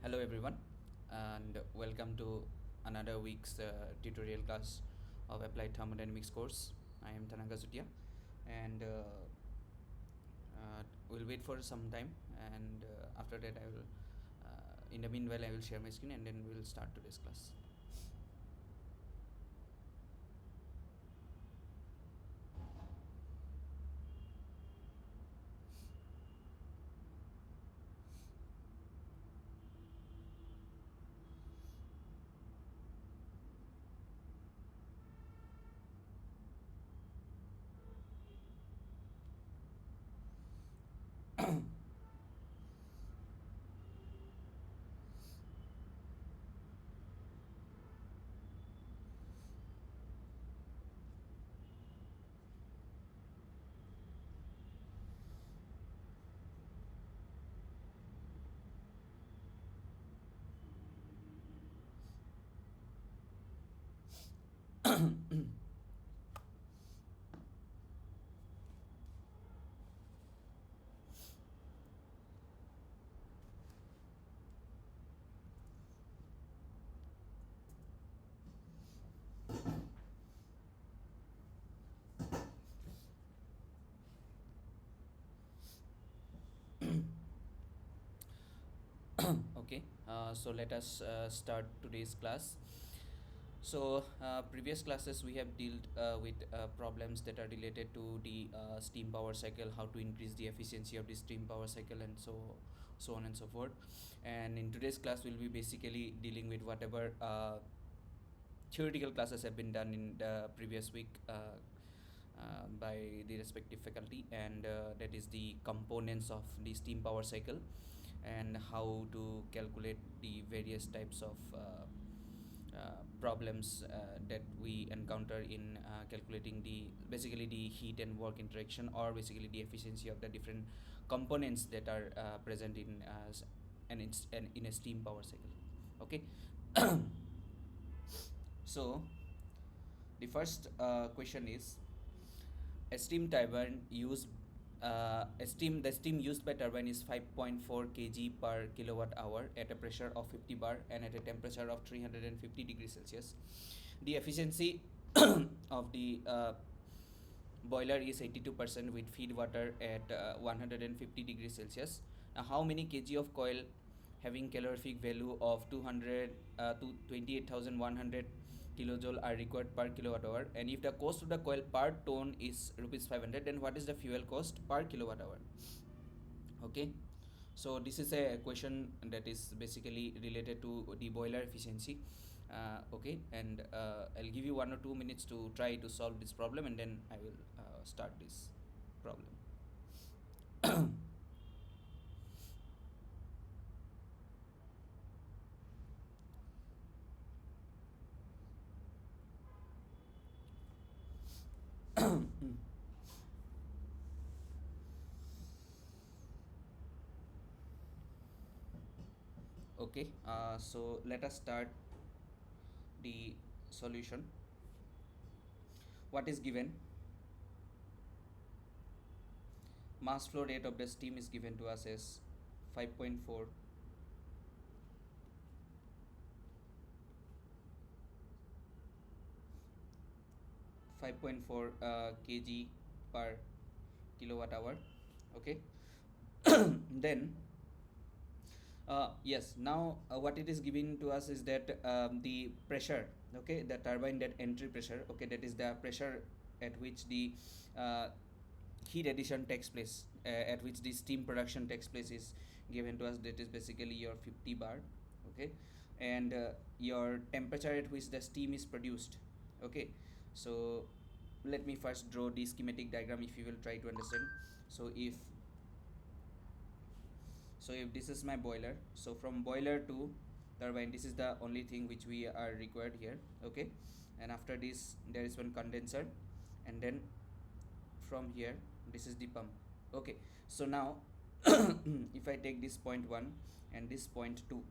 Hello everyone, and welcome to another week's tutorial class of Applied Thermodynamics course. I am Tanaka Zutia, and we'll wait for some time, and after that I will, in the meanwhile I will share my screen and then we'll start today's class. Okay, so let us start today's class. So previous classes we have dealt with problems that are related to the steam power cycle, how to increase the efficiency of the steam power cycle, and so on and so forth. And in today's class we'll be basically dealing with whatever theoretical classes have been done in the previous week by the respective faculty, and that is the components of the steam power cycle and how to calculate the various types of problems that we encounter in calculating the basically the heat and work interaction, or basically the efficiency of the different components that are present in in a steam power cycle. Okay. So the first question is, a steam turbine used the steam used by turbine is 5.4 kg per kilowatt hour at a pressure of 50 bar and at a temperature of 350 degrees Celsius. The efficiency of the boiler is 82% with feed water at 150 degrees Celsius. How many kg of coil having calorific value of 200 to 28,100 kilojoule are required per kilowatt hour, and if the cost of the coil per ton is rupees 500, then what is the fuel cost per kilowatt hour? Okay, so this is a question that is basically related to the boiler efficiency. Okay, and I'll give you 1 or 2 minutes to try to solve this problem, and then I will start this problem. Okay, so let us start the solution. What is given? Mass flow rate of the steam is given to us as 5.4 kg per kilowatt hour. Okay. Then yes, now what it is giving to us is that the pressure, okay, the turbine, that entry pressure, okay, that is the pressure at which the uh, heat addition takes place, at which the steam production takes place, is given to us. That is basically your 50 bar. Okay, and your temperature at which the steam is produced. Okay, so let me first draw the schematic diagram if you will try to understand. So if this is my boiler, so from boiler to turbine, this is the only thing which we are required here. Okay, and after this there is one condenser, and then from here this is the pump. Okay, so now if I take this point 1 and this point 2,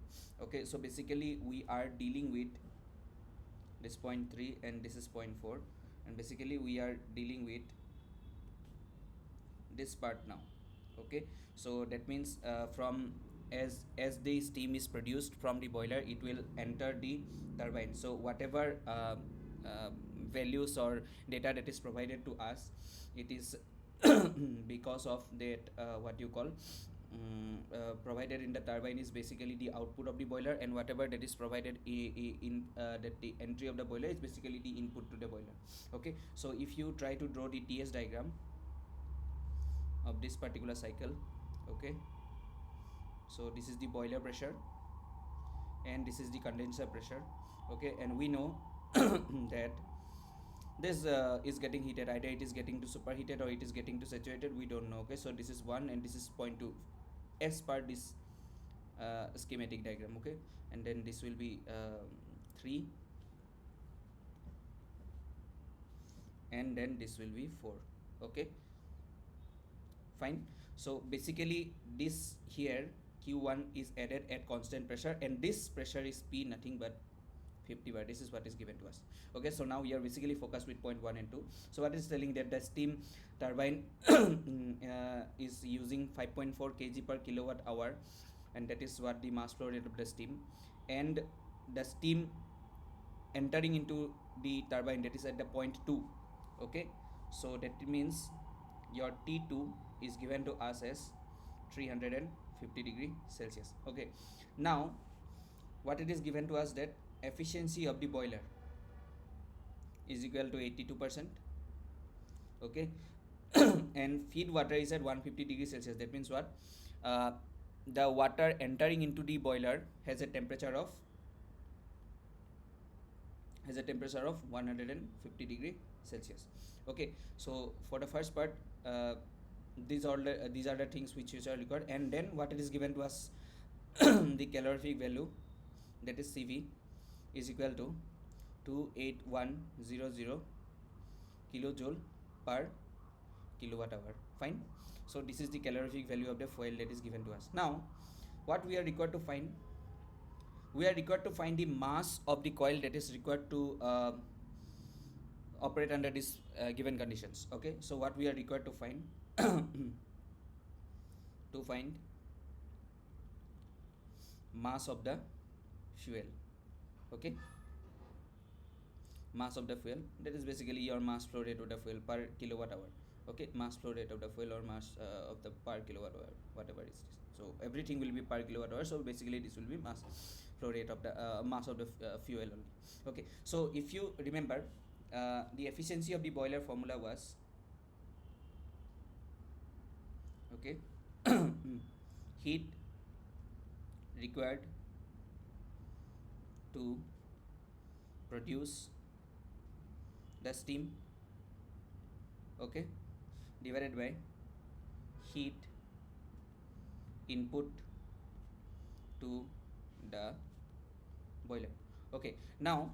okay, so basically we are dealing with this point 3 and this is point 4, and basically we are dealing with this part now. Okay, so that means from as the steam is produced from the boiler, it will enter the turbine. So whatever uh, values or data that is provided to us, it is because of that what you call provided in the turbine is basically the output of the boiler, and whatever that is provided in that the entry of the boiler is basically the input to the boiler. Okay, so if you try to draw the TS diagram of this particular cycle, okay, so this is the boiler pressure and this is the condenser pressure. Okay, and we know that this is getting heated, either it is getting to superheated or it is getting to saturated, we don't know. Okay, so this is 1 and this is 0.2 as per this schematic diagram. Okay, and then this will be 3 and then this will be 4. Okay, fine. So basically this here Q1 is added at constant pressure, and this pressure is P, nothing but 50 bar. This is what is given to us. Okay, so now we are basically focused with point 1 and 2. So what is telling that the steam turbine is using 5.4 kg per kilowatt hour, and that is what the mass flow rate of the steam, and the steam entering into the turbine, that is at the point 2. Okay, so that means your T2 is given to us as 350 degree Celsius. Okay, now what it is given to us, that efficiency of the boiler is equal to 82%. Okay, and feed water is at 150 degrees Celsius. That means what, the water entering into the boiler has a temperature of 150 degree Celsius. Okay, so for the first part, these are the things which are required, and then what it is given to us the calorific value, that is CV, is equal to 28100 kilojoule per kilowatt hour. Fine. So this is the calorific value of the fuel that is given to us. Now what we are required to find, we are required to find the mass of the coil that is required to operate under these given conditions. Okay, so what we are required to find to find mass of the fuel. Okay, mass of the fuel, that is basically your mass flow rate of the fuel per kilowatt hour. Okay, mass flow rate of the fuel or mass of the per kilowatt hour, whatever it is. So everything will be per kilowatt hour, so basically this will be mass flow rate of the mass of the fuel only. Okay, so if you remember, the efficiency of the boiler formula was, okay, heat required to produce the steam, okay, divided by heat input to the boiler. Okay, now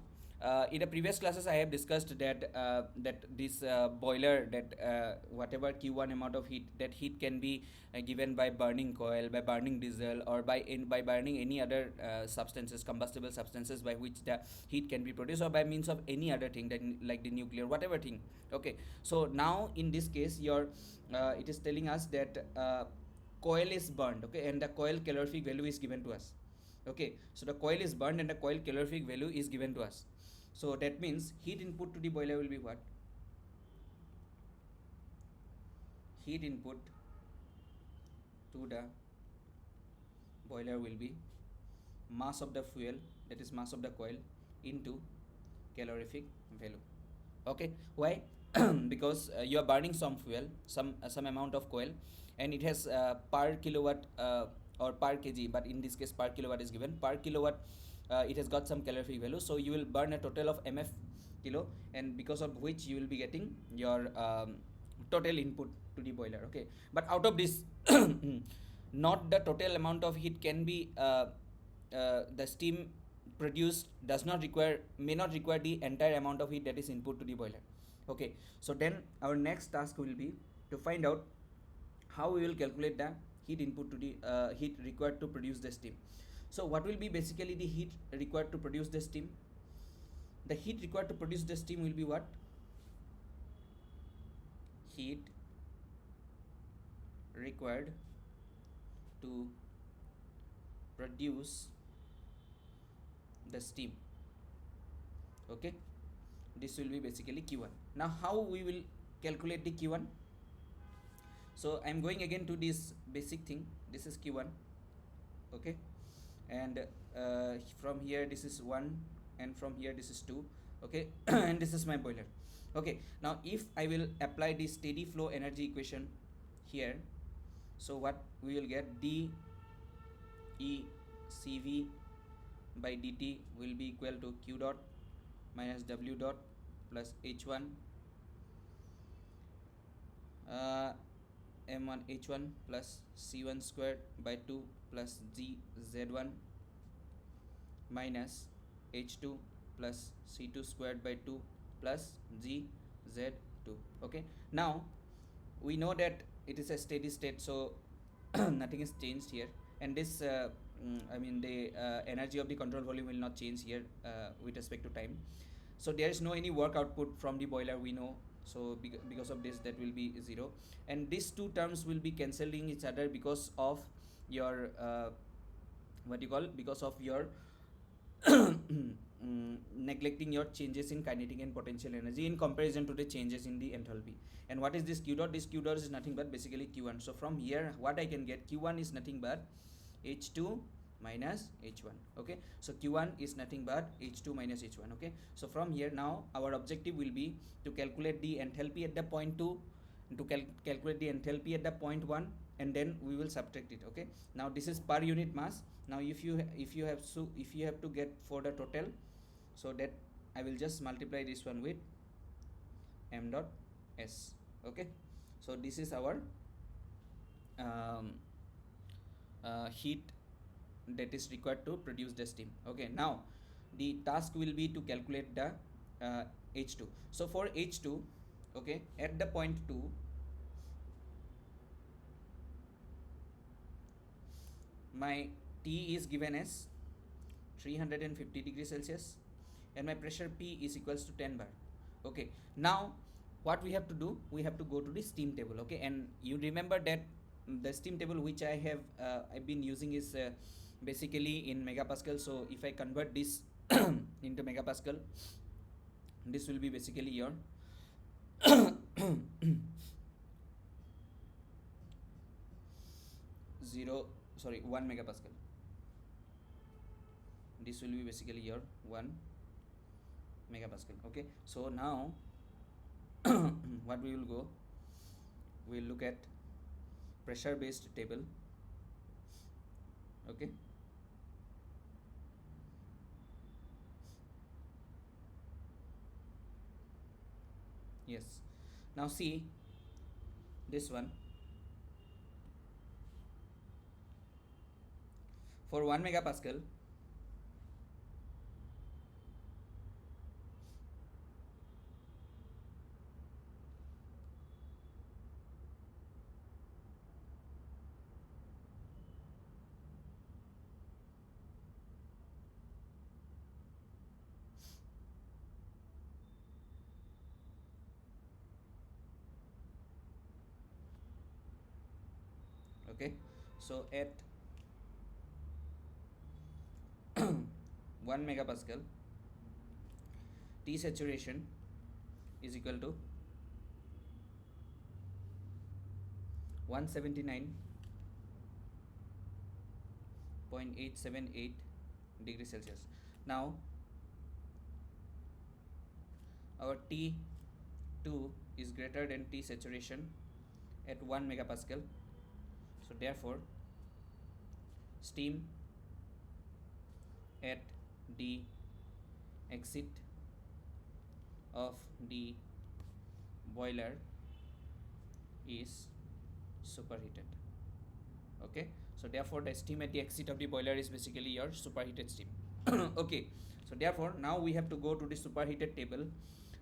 in the previous classes I have discussed that that this boiler, that whatever Q1 amount of heat, that heat can be given by burning coal, by burning diesel, or by burning any other substances, combustible substances, by which the heat can be produced, or by means of any other thing, that like the nuclear, whatever thing. Okay, so now in this case your it is telling us that coil is burned. Okay, and the coil calorific value is given to us. Okay, so the coil is burned and the coil calorific value is given to us. So that means heat input to the boiler will be what? Heat input to the boiler will be mass of the fuel, that is mass of the coil, into calorific value. Okay, why? Because you are burning some fuel, some amount of coil, and it has per kilowatt or per kg, but in this case per kilowatt is given. Per kilowatt it has got some calorific value, so you will burn a total of mf kilo, and because of which you will be getting your total input to the boiler. Okay, but out of this not the total amount of heat can be the steam produced may not require the entire amount of heat that is input to the boiler. Okay, so then our next task will be to find out how we will calculate the heat input to the heat required to produce the steam. So what will be basically the heat required to produce the steam? The heat required to produce the steam will be what? Heat required to produce the steam. Okay, this will be basically Q1. Now how we will calculate the Q1? So I'm going again to this basic thing. This is Q1. Okay, and from here this is 1, and from here this is 2. Okay, and this is my boiler. Okay, now if I will apply the steady flow energy equation here, so what we will get, d e cv by dt will be equal to q dot minus w dot plus h1 m1 h1 plus c1 squared by 2 plus g z1 minus h2 plus c2 squared by 2 plus g z2. Okay, now we know that it is a steady state, so nothing is changed here, and this I mean the energy of the control volume will not change here with respect to time. So there is no any work output from the boiler, we know. So because of this, that will be 0, and these two terms will be cancelling each other because of your what you call, because of your neglecting your changes in kinetic and potential energy in comparison to the changes in the enthalpy. And what is this q dot? This q dot is nothing but basically q1. So from here what I can get, q1 is nothing but h2 minus h1. Okay, so q1 is nothing but h2 minus h1. Okay, so from here now our objective will be to calculate the enthalpy at the point 2, to calculate the enthalpy at the point 1, and then we will subtract it. Okay, now this is per unit mass. Now if you have to get for the total, so that I will just multiply this one with m dot s. Okay, so this is our um, heat that is required to produce the steam. Okay, now the task will be to calculate the h2. So for h2, okay, at the point 2, my T is given as 350 degrees Celsius, and my pressure P is equals to 10 bar. Okay, now what we have to do, we have to go to the steam table. Okay, and you remember that the steam table which I have I've been using is basically in megapascal. So if I convert this into megapascal, this will be basically your 1 megapascal. This will be basically your 1 megapascal. Okay, so now what we will go, we will look at pressure based table. Okay, yes, now see this one, for 1 megapascal, okay, so at 1 megapascal, T saturation is equal to 179.878 degrees Celsius. Now our T2 is greater than T saturation at 1 megapascal, so therefore steam at the exit of the boiler is superheated. Okay, so therefore the steam at the exit of the boiler is basically your superheated steam. Okay, so therefore now we have to go to the superheated table,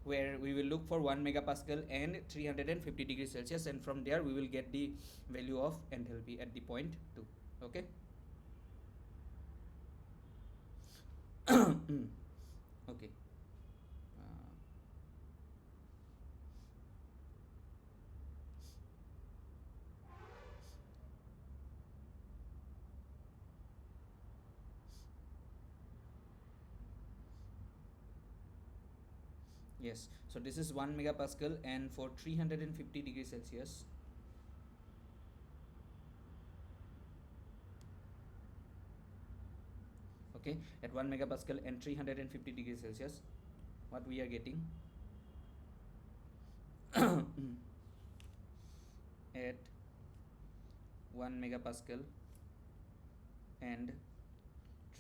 where we will look for 1 megapascal and 350 degrees Celsius, and from there we will get the value of enthalpy at the point 2. Okay. Okay, uh, Yes, so this is 1 megapascal, and for 350 degrees Celsius, okay, at 1 megapascal and 350 degrees Celsius, what we are getting at 1 megapascal and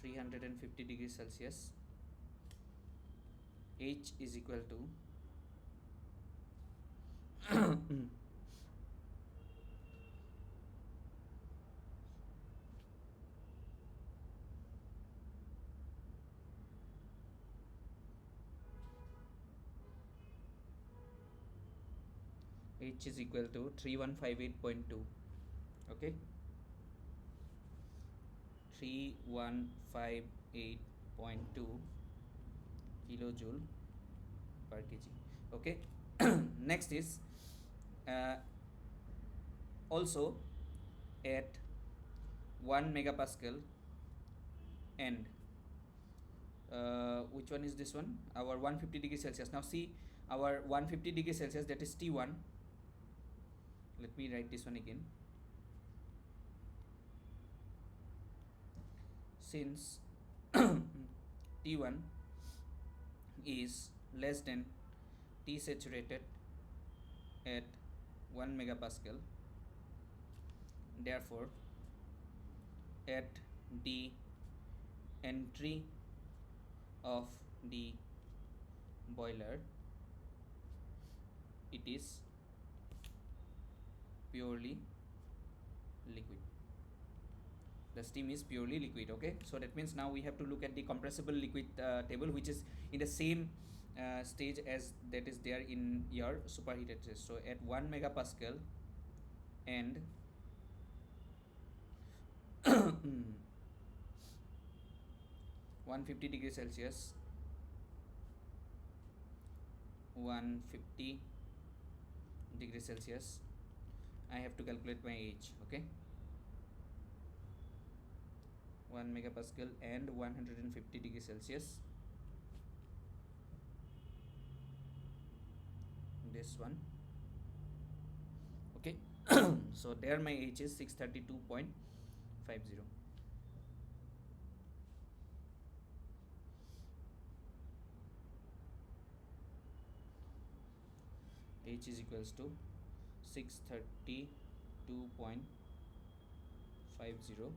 350 degrees Celsius, H is equal to H is equal to 3158.2. Okay, 3158.2 kilojoule per kg. Okay, next is uh, also at 1 megapascal and which one is this one, our 150 degrees Celsius. Now see, our 150 degrees Celsius, that is T1. Let me write this one again. Since T1 is less than T saturated at 1 megapascal, therefore at the entry of the boiler, it is purely liquid. The steam is purely liquid. Okay, so that means now we have to look at the compressible liquid table, which is in the same stage as that is there in your superheated test. So at 1 megapascal and 150 degrees Celsius, 150 degrees Celsius, I have to calculate my H. Okay, 1 megapascal and 150 degrees Celsius, this one. Okay, so there my H is 632.50. H is equals to 632.50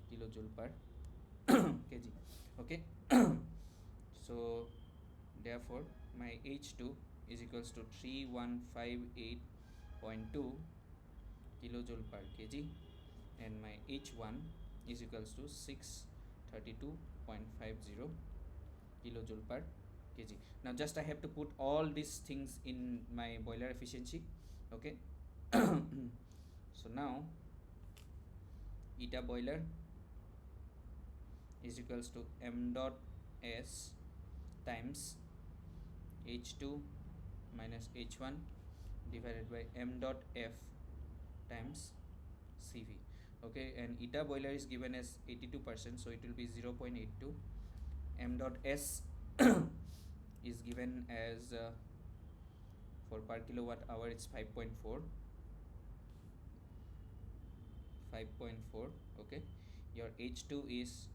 kilojoule per kg. Okay, so therefore my H2 is equals to 3158.2 kilojoule per kg, and my H1 is equals to 632.50 kilojoule per kg. Now just I have to put all these things in my boiler efficiency. Okay, so now eta boiler is equals to m dot s times H2 minus H1 divided by m dot f times CV. Okay, and eta boiler is given as 82%, so it will be 0.82. M dot S is given as for per kilowatt hour it's 5.4. Okay, your H2 is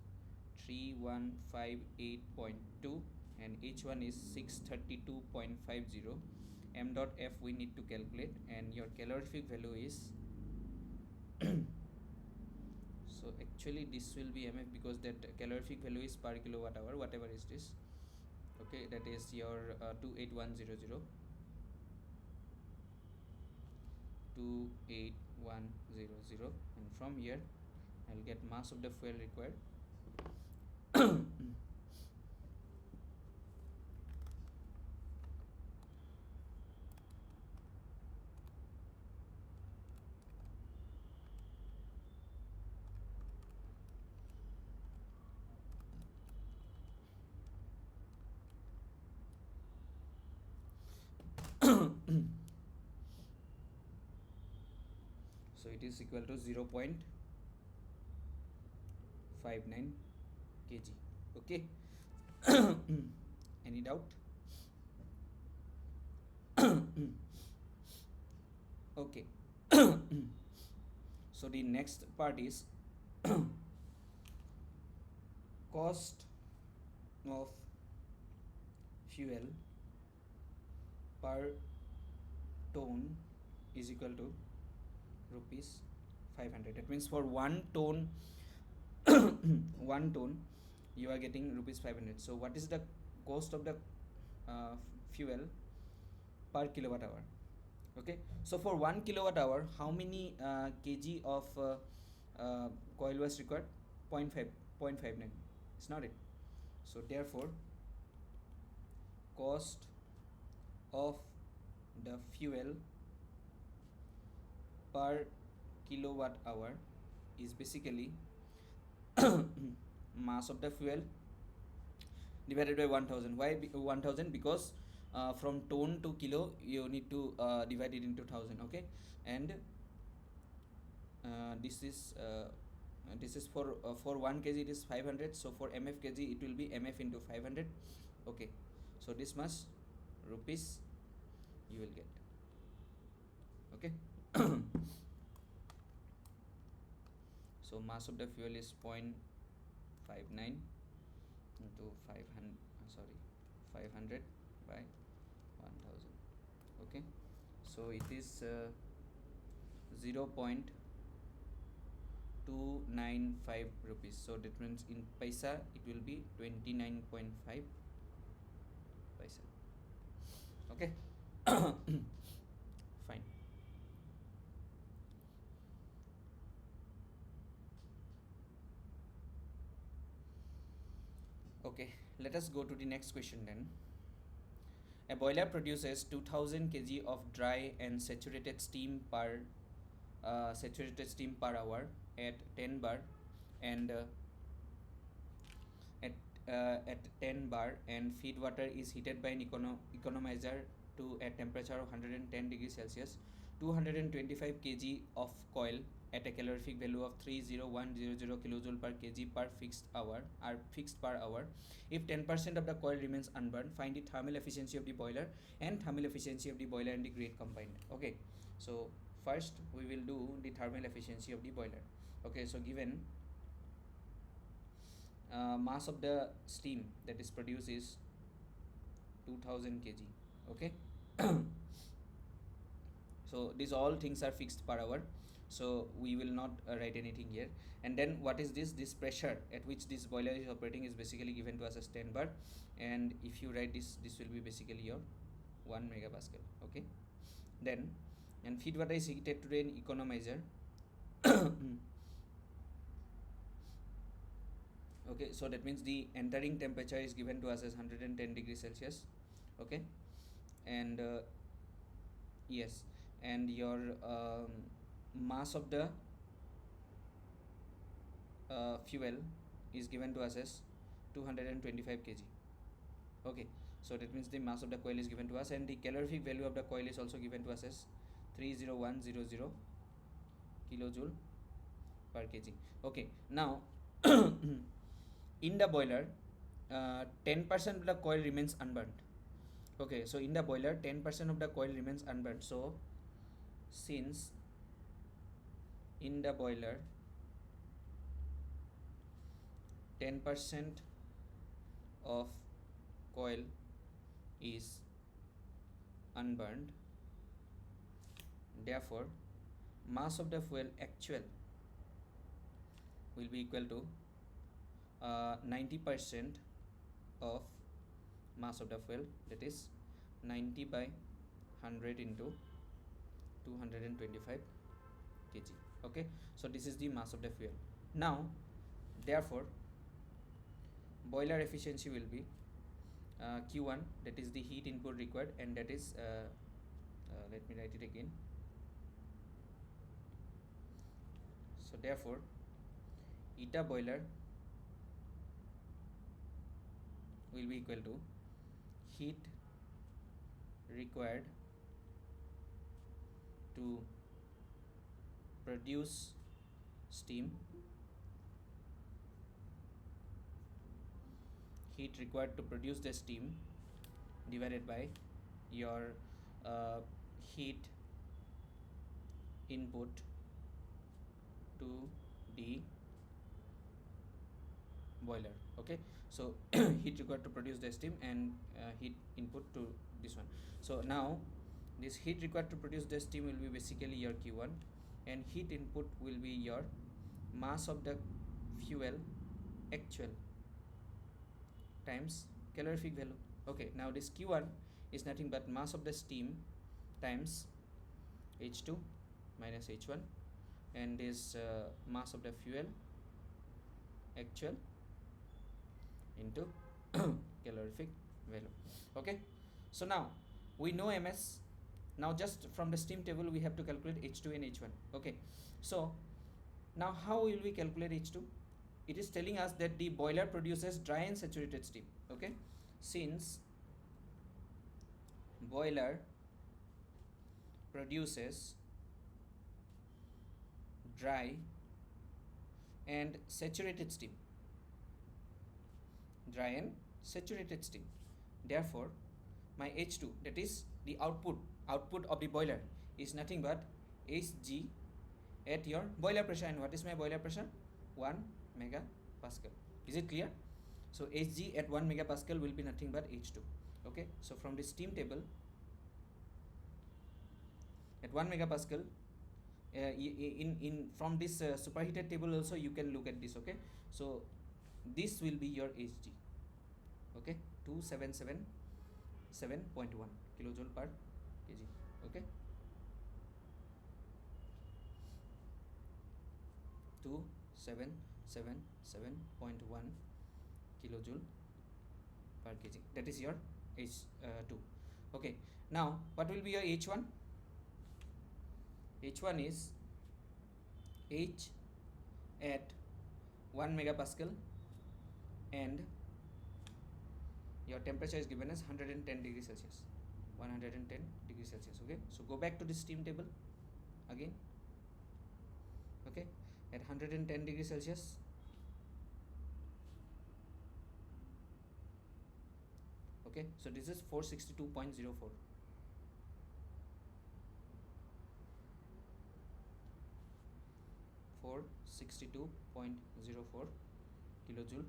3158.2 and H1 is 632.50. M dot F we need to calculate, and your calorific value is so actually this will be MF because that calorific value is per kilowatt hour, whatever is this. Okay, that is your 28100. 28100, and from here I'll get mass of the fuel required. So it is equal to 0.59 kg. Okay, any doubt? Okay. So the next part is cost of fuel per ton is equal to rupees 500. That means for 1 ton 1 ton you are getting rupees 500. So what is the cost of the fuel per kilowatt hour? Okay, so for 1 kilowatt hour, how many kg of coil was required? 0.59. It's not it. So therefore cost of the fuel per kilowatt hour is basically mass of the fuel divided by 1000. Why 1000? Because from ton to kilo you need to divide it into 1000. Okay, and this is for 1 kg it is 500. So for mf kg it will be mf into 500. Okay, so this much rupees you will get. Okay. So mass of the fuel is 0.59 into 500, sorry, 500 by 1000. Okay, so it is 0.295 rupees. So that means in paisa it will be 29.5 paisa. Okay. Fine. Okay, let us go to the next question then. A boiler produces 2000 kg of dry and saturated steam per hour at 10 bar and at 10 bar, and feed water is heated by an economizer to a temperature of 110 degrees Celsius. 225 kg of coil at a calorific value of 30100 kilojoule per kg per fixed hour are fixed per hour. If 10% of the coil remains unburned, find the thermal efficiency of the boiler and thermal efficiency of the boiler and the grate combined. Okay, so first we will do the thermal efficiency of the boiler. Okay, so given mass of the steam that is produced is 2000 kg. Okay. So these all things are fixed per hour, so we will not write anything here. And then what is this pressure at which this boiler is operating is basically given to us as 10 bar, and if you write this will be basically your 1 megapascal. Okay, then and feed water is heated to an economizer. Okay, so that means the entering temperature is given to us as 110 degrees Celsius. Okay, and yes, and your mass of the fuel is given to us as 225 kg. Okay, so that means the mass of the coil is given to us, and the calorific value of the coil is also given to us as 30100 kilojoule per kg. Okay, now in the boiler 10% of the coil remains unburnt. Okay, so in the boiler 10% of the coil remains unburnt. So since in the boiler 10% of coil is unburned, therefore mass of the fuel actual will be equal to 90% of mass of the fuel, that is 90 by 100 into 225 kg. Okay, so this is the mass of the fuel. Now therefore boiler efficiency will be Q1, that is the heat input required, and that is let me write it again. So therefore eta boiler will be equal to heat required to produce steam, heat required to produce the steam divided by your uh, heat input to the boiler. Okay, so heat required to produce the steam and heat input to this one. So now this heat required to produce the steam will be basically your Q1, and heat input will be your mass of the fuel actual times calorific value. Okay, now this Q1 is nothing but mass of the steam times H2 minus H1, and this mass of the fuel actual into calorific value. Okay, so now we know ms. Now just from the steam table we have to calculate H2 and H1. Okay, so now how will we calculate H2? It is telling us that the boiler produces dry and saturated steam. Okay, since boiler produces dry and saturated steam, dry and saturated steam, therefore my H2, that is the output of the boiler, is nothing but Hg at your boiler pressure. And what is my boiler pressure? 1 megapascal. Is it clear? So Hg at 1 megapascal will be nothing but H2. Okay, so from the steam table at 1 megapascal, in from this superheated table also you can look at this. Okay, so this will be your Hg. Okay, 2777.1 kilojoule per kg. Okay, 2777.1 kilojoule per kg, that is your H2. Okay, now what will be your H1? H1 is H at 1 megapascal, and your temperature is given as 110 degrees Celsius. 110 degrees Celsius. Okay, so go back to the steam table again. Okay, at 110 degrees Celsius, okay, so this is 462.04. 462.04 kilojoule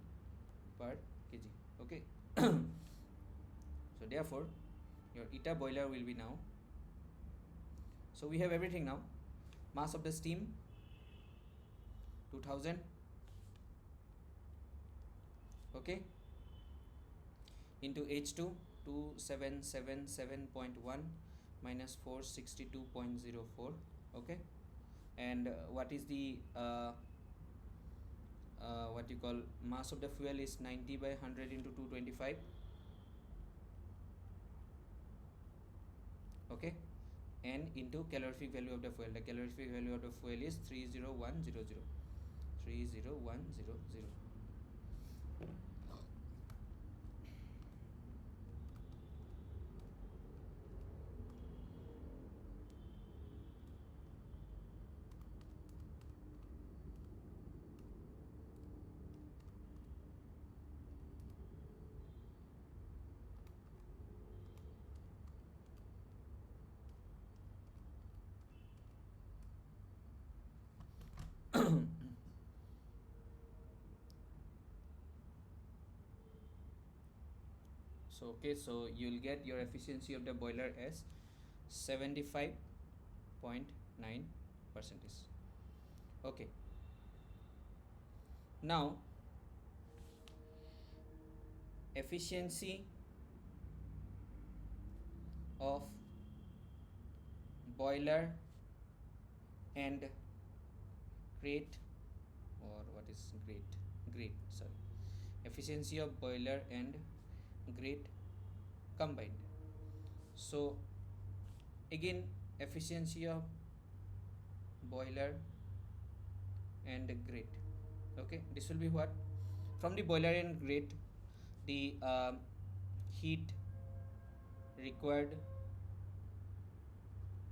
per kg. Okay, so therefore your eta boiler will be now, so we have everything now. Mass of the steam 2000. Okay, into H2 2777.1 minus 462.04. Okay, and what is the what you call mass of the fuel is 90 by 100 into 225. Okay, and into calorific value of the fuel. The calorific value of the fuel is 30100. 30100. So okay, so you'll get your efficiency of the boiler as 75.9%. Okay, now efficiency of boiler and grate, or what is grate, sorry, efficiency of boiler and grate combined. So again, efficiency of boiler and grate. Okay, this will be what? From the boiler and grate, the heat required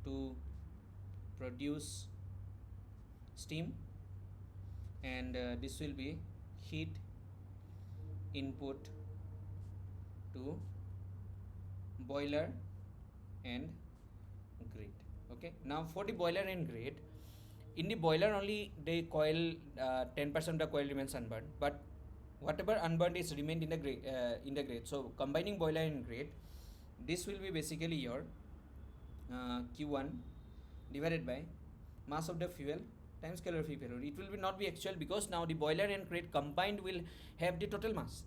to produce steam, and this will be heat input to boiler and Great. Okay. Now for the boiler and grate, in the boiler only the coil 10% of the coil remains unburned, but whatever unburned is remained in the grate. So combining boiler and grate, this will be basically your Q1 divided by mass of the fuel times calorific value. It will be not be actual because now the boiler and grate combined will have the total mass.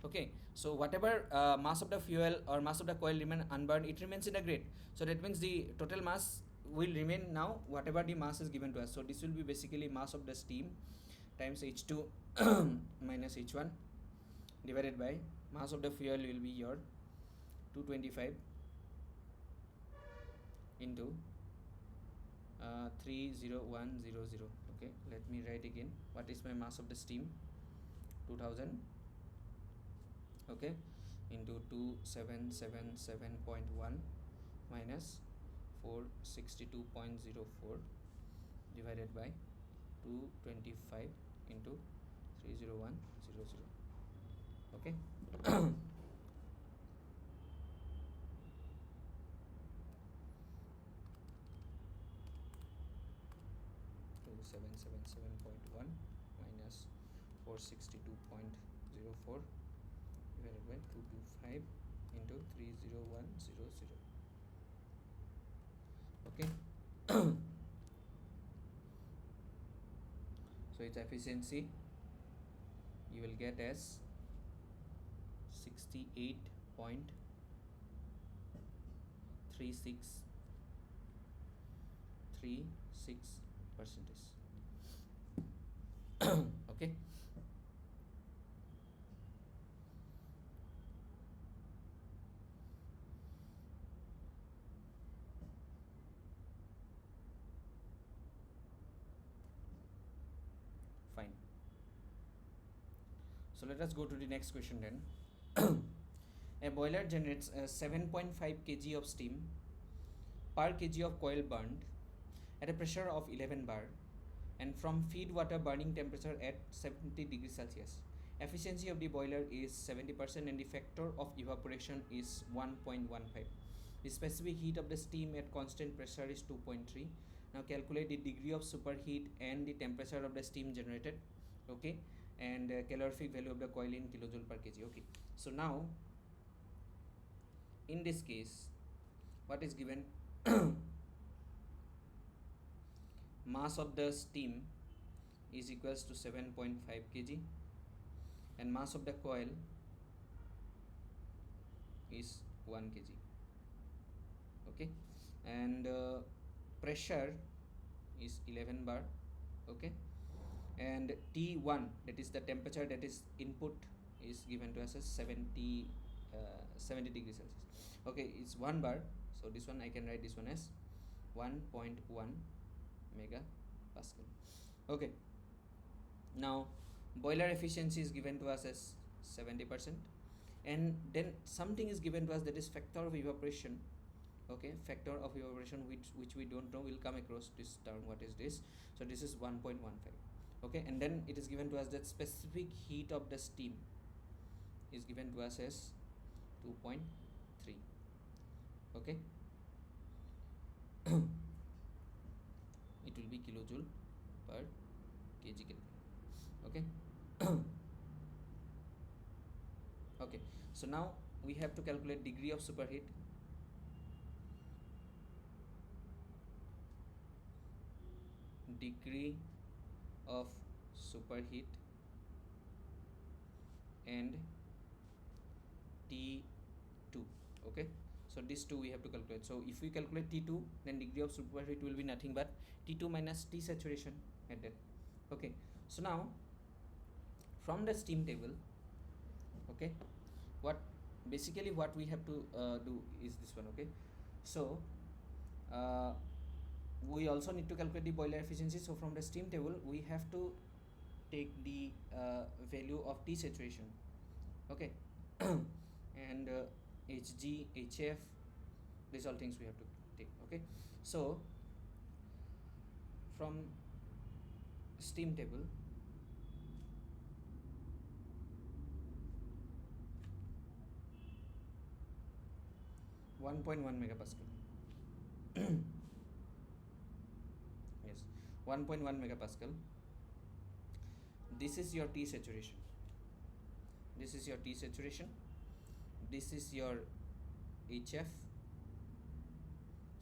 Okay, so whatever mass of the fuel or mass of the coil remain unburned, it remains in the grate. So that means the total mass will remain now whatever the mass is given to us. So this will be basically mass of the steam times H2 minus H1 divided by mass of the fuel will be your 225 into 30100. Okay, let me write again. What is my mass of the steam? 2000, okay, into 2777.1 minus 462.04 divided by 225 into 30100. Okay. 2777.1 minus 462.04 divided by 225 into 30100. Okay. So its efficiency you will get as 68.3636%. Okay. Fine. So let us go to the next question then. A boiler generates 7.5 kg of steam per kg of coil burned at a pressure of 11 bar and from feed water burning temperature at 70 degrees Celsius. Efficiency of the boiler is 70% and the factor of evaporation is 1.15. The specific heat of the steam at constant pressure is 2.3. Now calculate the degree of superheat and the temperature of the steam generated. Okay, and calorific value of the coil in kilojoule per kg. Okay, so now in this case what is given? Mass of the steam is equals to 7.5 kg and mass of the coil is 1 kg. Okay, and pressure is 11 bar. Okay, and T1, that is the temperature that is input, is given to us as 70 degrees Celsius. Okay, it's 1 bar, so this one I can write this one as 1.1 megapascal. Okay, now boiler efficiency is given to us as 70%, and then something is given to us, that is factor of evaporation. Okay, factor of evaporation, which we don't know, will come across this term. What is this? So this is 1.15. Okay, and then it is given to us that specific heat of the steam is given to us as 2.3. Okay. It will be kilojoule per kg Kelvin. Okay. Okay, so now we have to calculate degree of superheat. Degree of superheat and T2. Okay, so these two we have to calculate. So if we calculate T2, then degree of superheat will be nothing but T2 minus T saturation at that. Okay, so now from the steam table, okay, what basically what we have to do is this one. Okay, so we also need to calculate the boiler efficiency. So from the steam table we have to take the value of T saturation. Okay. And Hg, Hf, these all things we have to take. Okay, so from steam table, (1.1 megapascal). Yes, 1.1 megapascal. This is your T saturation. This is your T saturation. This is your HF.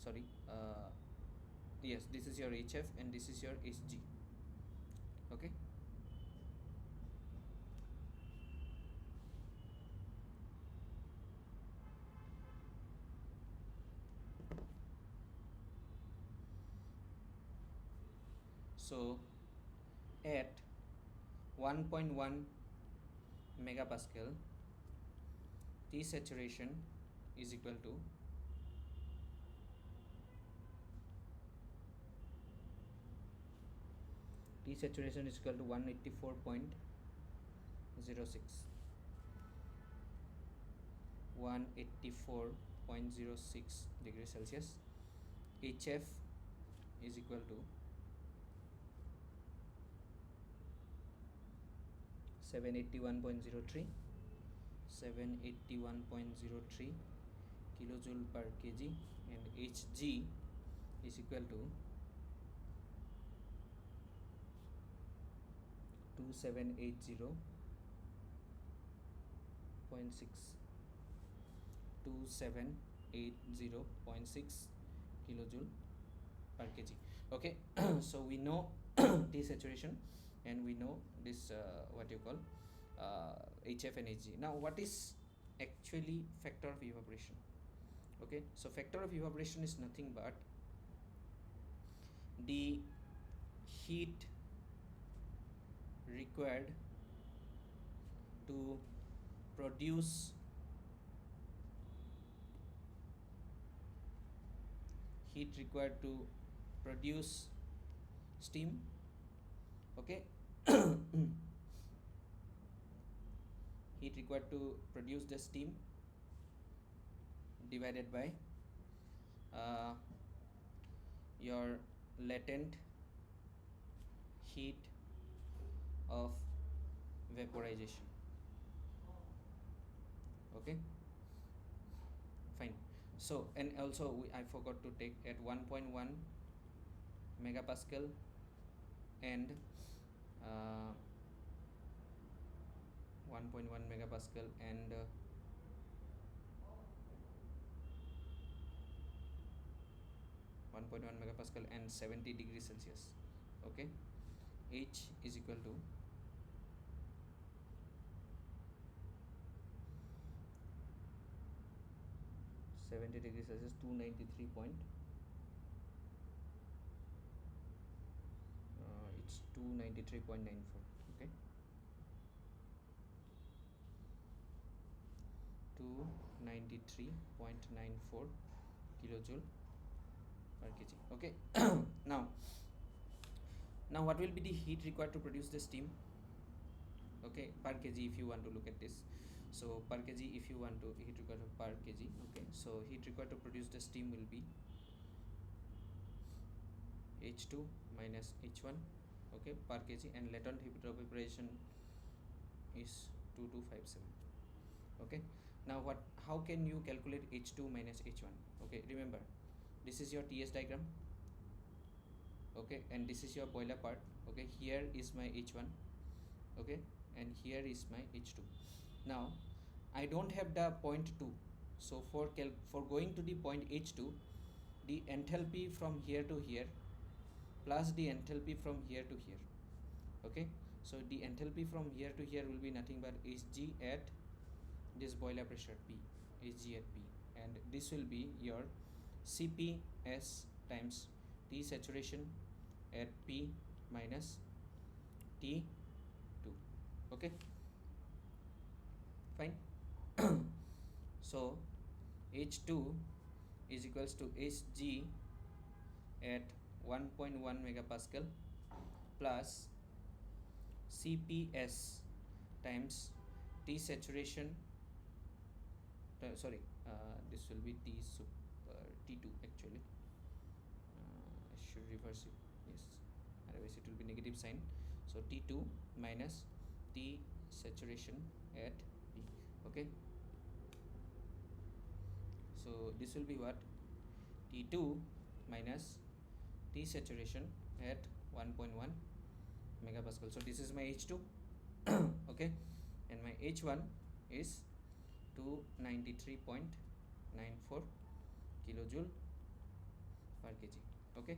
Sorry. Yes, this is your HF and this is your HG. Okay. So at 1.1 megapascal, T saturation is equal to T saturation is equal to 184.06. 184.06 degrees Celsius. HF is equal to 781.03 781.03 kilojoule per kg, and Hg is equal to 2780.6 2780.6 kilojoule per kg. Okay. So we know T saturation and we know this what you call HF and Hg. Now what is actually factor of evaporation? Okay, so factor of evaporation is nothing but the heat required to produce steam. Okay. Heat required to produce the steam divided by your latent heat of vaporization. Okay, fine. So, and also I forgot to take at 1.1 megapascal and 1.1 megapascal and 1.1 megapascal and 70 degrees Celsius. Okay, H is equal to 70 degrees Celsius, 293 point, it's 293.94. Okay, 293.94 kilojoule per kg. Okay. now what will be the heat required to produce the steam? Okay, per kg if you want to look at this. So per kg if you want to heat required per kg. Okay, so heat required to produce the steam will be H2 minus H1, okay, per kg, and latent heat of evaporation is 2257. Okay, now how can you calculate H2 minus H1? Okay, remember this is your TS diagram. Okay, and this is your boiler part. Okay, here is my H1. Okay, and here is my H2. Now I don't have the point 2, so for going to the point H2, the enthalpy from here to here plus the enthalpy from here to here. Okay, so the enthalpy from here to here will be nothing but Hg at this boiler pressure P, Hg at P, and this will be your Cps times T saturation at P minus T2. Okay, fine. So H2 is equals to Hg at 1.1 megapascal plus Cps times T saturation, this will be T2 actually. I should reverse it, yes, otherwise it will be negative sign. So T2 minus T saturation at P. Okay, so this will be what? T2 minus T saturation at 1.1 megapascal. So this is my H2. Okay, and my H1 is 293.94 kilojoule per kg. Okay,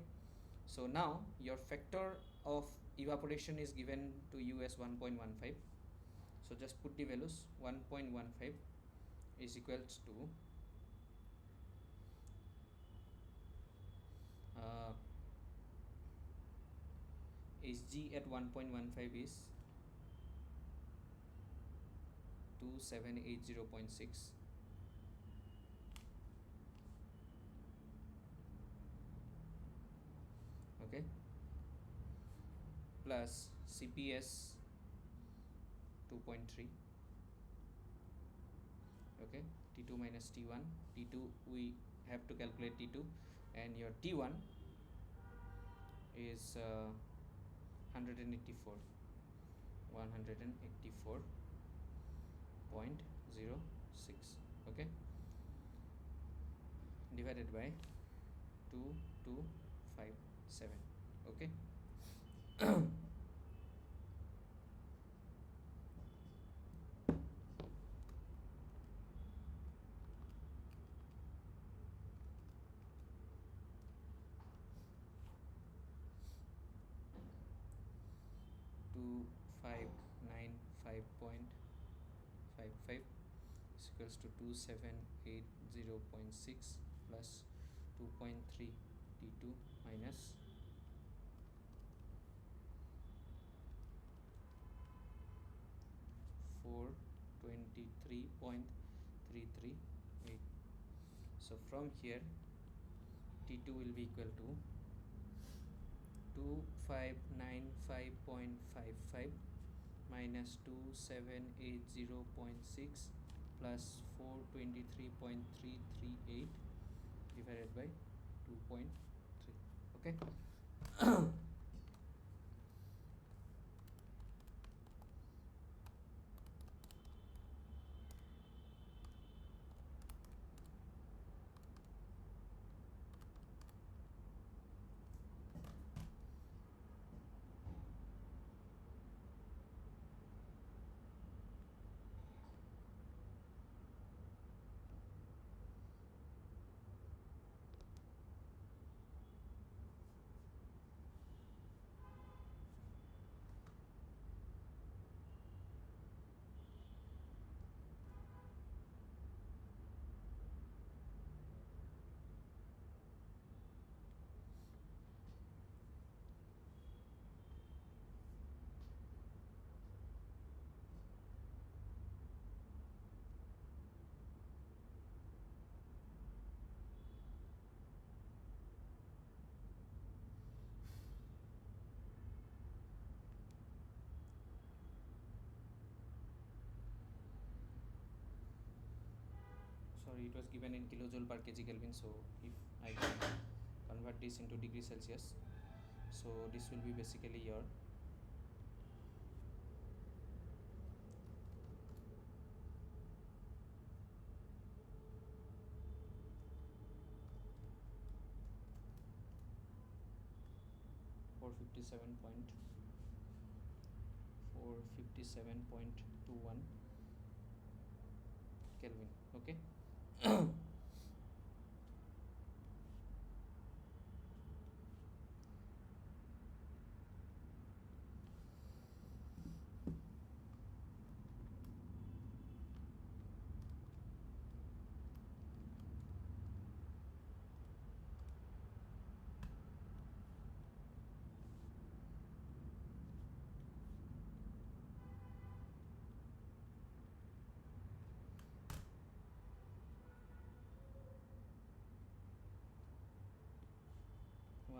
so now your factor of evaporation is given to you as 1.15. so just put the values. 1.15 is equals to Hg at 1.15 is 2780.6. Okay, plus CPS 2.3. Okay, T2 minus T1. T2 we have to calculate T2, and your T1 is 184 184.06. okay, divided by 2257. Okay. 2595.55 is equals to 2780.6 plus 2.3 T2 minus 423.338. So from here T2 will be equal to 2595.55 minus 2780.6 plus 423.338 divided by 2.3. Okay. Sorry, it was given in kilojoule per kg Kelvin, so if I can convert this into degree Celsius, so this will be basically your 457.21 Kelvin. Okay.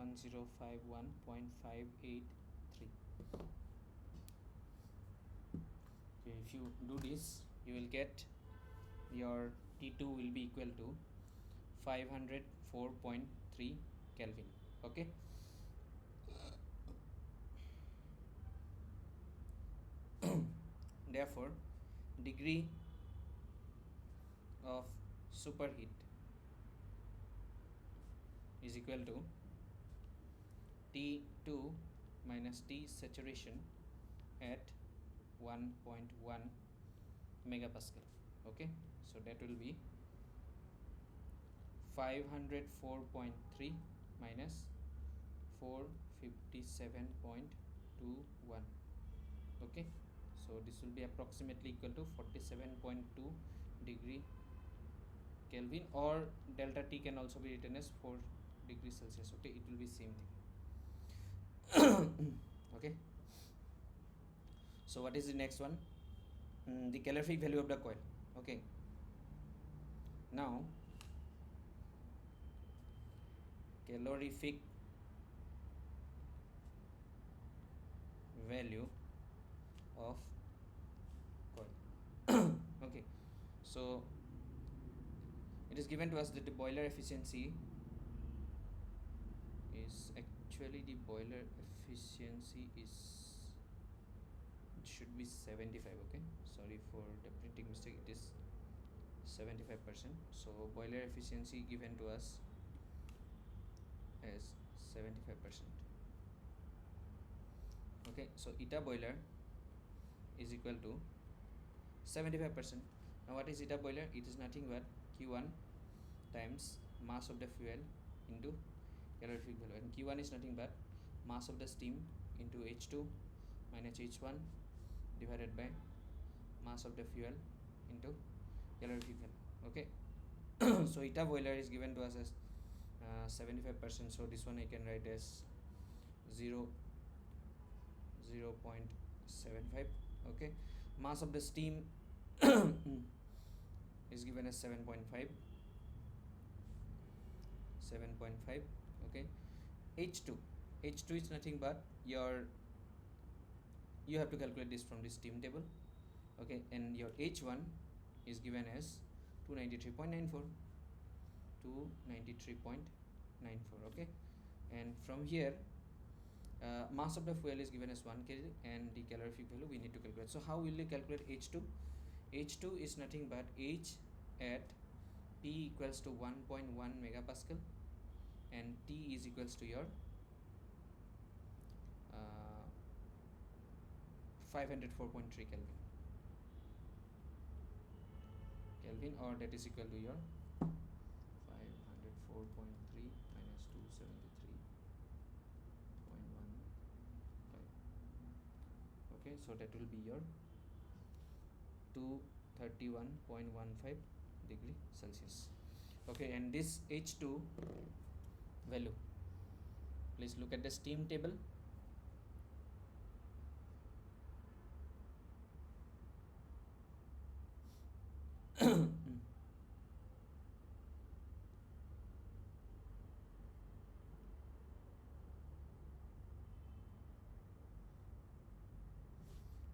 1051.583. Okay, if you do this, you will get your T2 will be equal to 504.3 Kelvin. Okay. Therefore, degree of superheat is equal to T2 minus T saturation at 1.1 megapascal. Okay, so that will be 504.3 minus 457.21. okay, so this will be approximately equal to 47.2 degree Kelvin, or delta T can also be written as 4 degrees Celsius. Okay, it will be same thing. Okay, so what is the next one? The calorific value of the coil. Okay, now calorific value of coil. Okay, so it is given to us that the boiler efficiency is actually the boiler efficiency is, it should be 75. Okay, sorry for the printing mistake, it is 75%. So boiler efficiency given to us as 75%. okay, so eta boiler is equal to 75%. Now what is eta boiler? It is nothing but Q1 times mass of the fuel into calorific value, and Q1 is nothing but mass of the steam into H2 minus H1 divided by mass of the fuel into calorific value. Okay, so eta boiler is given to us as 75%, so this one I can write as 0.75. okay, mass of the steam is given as 7.5. okay, H2 is nothing but your, you have to calculate this from the steam table. okay, and your H1 is given as 293.94. okay, and from here mass of the fuel is given as 1 kg, and the calorific value we need to calculate. So how will you calculate H2? H2 is nothing but H at P equals to 1.1 megapascal, and T is equals to your 504.3 Kelvin, or that is equal to your 504.3 minus 273.15. okay, so that will be your 231.15 degree Celsius. okay, and this H2 value, please look at the steam table.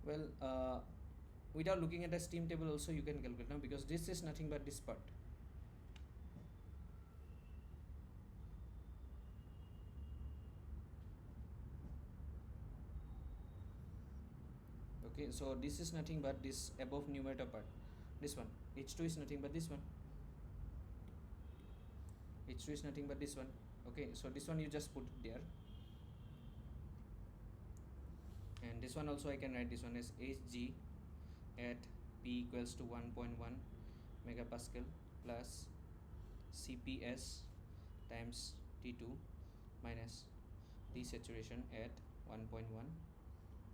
well, without looking at the steam table also you can calculate now, because this is nothing but this part. okay, so this is nothing but this above numerator part, this one. H2 is nothing but this one. H2 is nothing but this one. okay, so this one you just put it there, and this one also I can write this one as Hg at P equals to 1.1 megapascal plus CPS times T2 minus T saturation at 1.1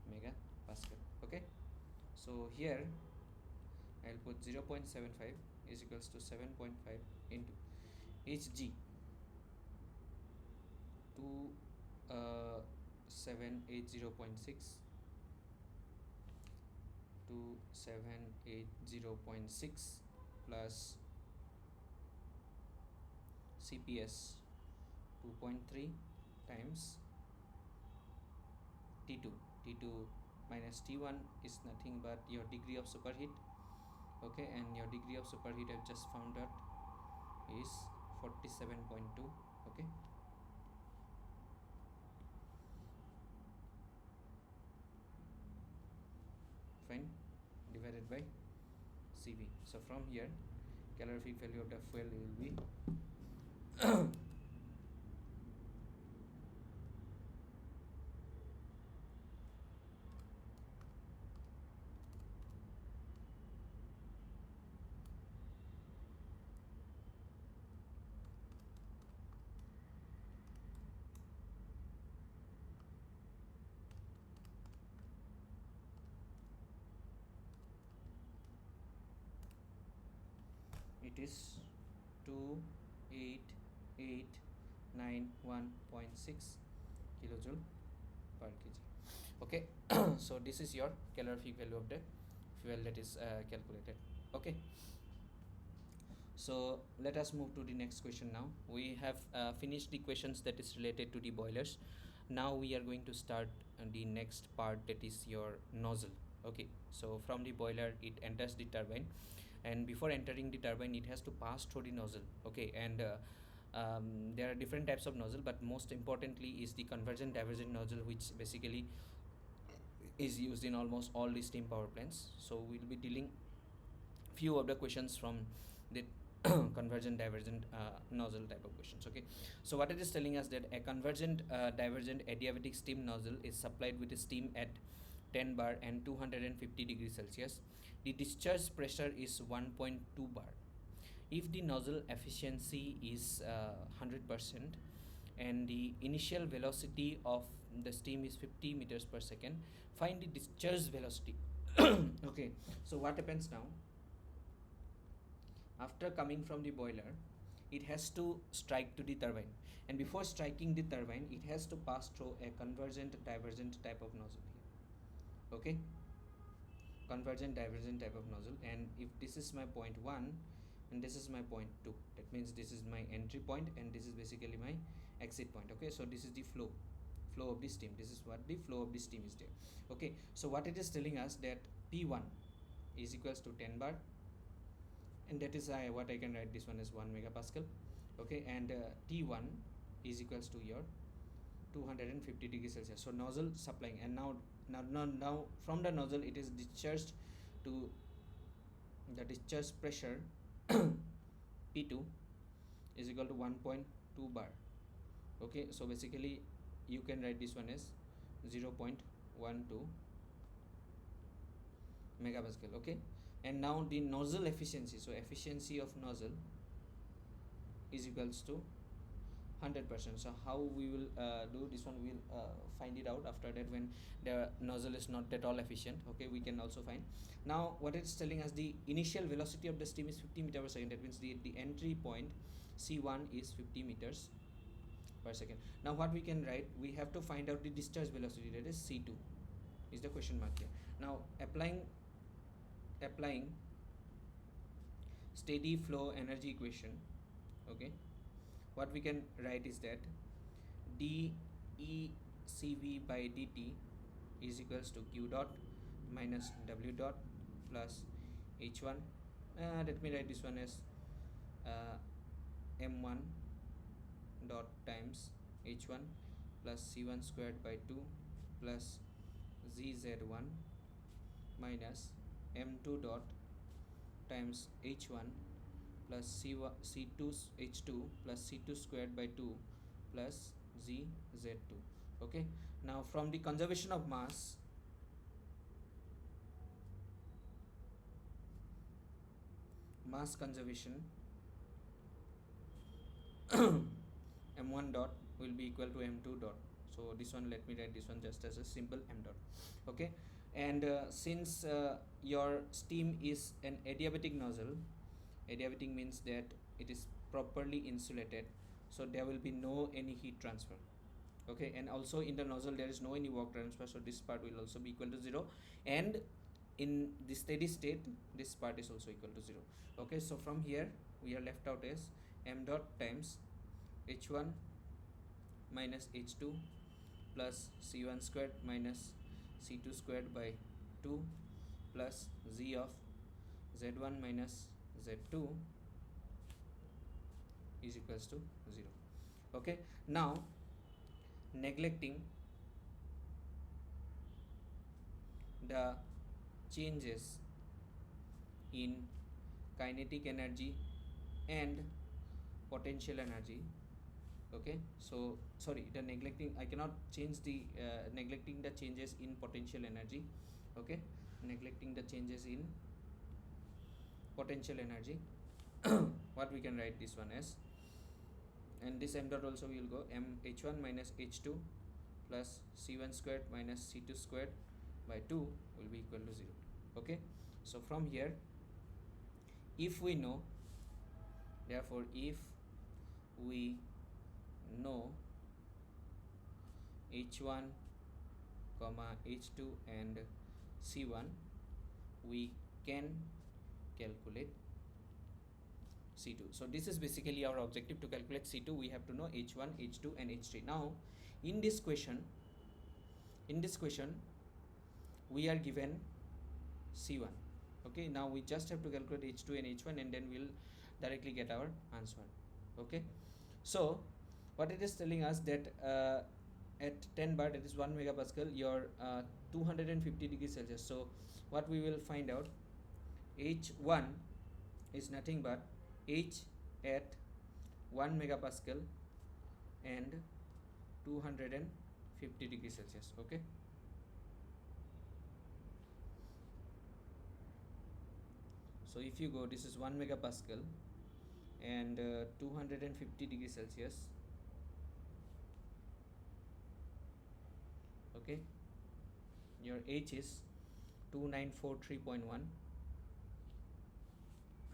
megapascal. okay, so here I'll put 0.75 is equals to 7.5 into Hg to 780.6 to 780.6 plus CPS 2.3 times T2 minus T1 is nothing but your degree of superheat. okay, and your degree of superheat I've just found out is 47.2. okay, fine, divided by CV. so from here calorific value of the fuel will be it is 28891.6 kilojoule per kg. Okay. So this is your calorific value of the fuel that is calculated. Okay, so let us move to the next question. Now we have finished the questions that is related to the boilers. Now we are going to start the next part, that is your nozzle. Okay, so from the boiler it enters the turbine, and before entering the turbine it has to pass through the nozzle. Okay, and there are different types of nozzle, but most importantly is the convergent divergent nozzle, which basically is used in almost all the steam power plants. So we'll be dealing few of the questions from the convergent divergent nozzle type of questions. Okay, so what it is telling us that a convergent divergent adiabatic steam nozzle is supplied with a steam at 10 bar and 250 degrees Celsius. The discharge pressure is 1.2 bar. If the nozzle efficiency is 100% and the initial velocity of the steam is 50 meters per second, find the discharge velocity. Okay, so what happens now? After coming from the boiler, it has to strike to the turbine, and before striking the turbine it has to pass through a convergent divergent type of nozzle here. Okay, convergent divergent type of nozzle, and if this is my point 1 and this is my point 2, that means this is my entry point and this is basically my exit point. Okay, so this is the flow of the steam. This is what the flow of the steam is there. Okay, so what it is telling us that P1 is equals to 10 bar, and that is what I can write this one as 1 megapascal. Okay, and T1 is equals to your 250 degrees Celsius. So nozzle supplying, and now from the nozzle it is discharged to the discharge pressure P2 is equal to 1.2 bar. Okay, so basically you can write this one as 0.12 megapascal. Okay, and now the nozzle efficiency, so efficiency of nozzle is equals to 100%. So how we will do this one, we'll find it out after that when the nozzle is not at all efficient. Okay, we can also find. Now what it's telling us, the initial velocity of the steam is 50 meters per second. That means the entry point C1 is 50 meters per second. Now what we can write, we have to find out the discharge velocity, that is C2 is the question mark here. Now applying steady flow energy equation. Okay, what we can write is that dECV by dt is equals to Q dot minus W dot plus H1. Let me write this one as M1 dot times H1 plus C1 squared by 2 plus ZZ1 minus M2 dot times H1 plus C2 H2 plus C2 squared by 2 plus ZZ2. Okay, now from the conservation of mass, conservation, M1 dot will be equal to M2 dot. So this one, let me write this one just as a simple M dot. Okay, and since your steam is an adiabatic nozzle, adiabatic means that it is properly insulated, so there will be no any heat transfer. Okay, and also in the nozzle there is no any work transfer, so this part will also be equal to 0, and in the steady state this part is also equal to 0. Okay, so from here we are left out as M dot times H1 minus H2 plus C1 squared minus C2 squared by 2 plus Z of Z1 minus Z2 is equals to 0. Okay, now neglecting the changes in kinetic energy and potential energy. Okay, so sorry, the neglecting, I cannot change the neglecting the changes in potential energy. Okay, neglecting the changes in potential energy. What we can write this one as, and this M dot also will go M H1 minus H2 plus C1 squared minus C2 squared by 2 will be equal to 0. Okay, so from here, if we know Therefore, if we know H1 comma H2 and C1, we can calculate C2. So this is basically our objective. To calculate C2, we have to know H1, H2 and H3. Now in this question we are given C1. Okay, now we just have to calculate H2 and H1 and then we'll directly get our answer. Okay, so what it is telling us that at 10 bar, that is 1 megapascal, your 250 degrees Celsius. So what we will find out, H1 is nothing but H at 1 megapascal and 250 degrees Celsius. Okay, so if you go, this is 1 megapascal and 250 degrees Celsius. Okay, your H is 2943.1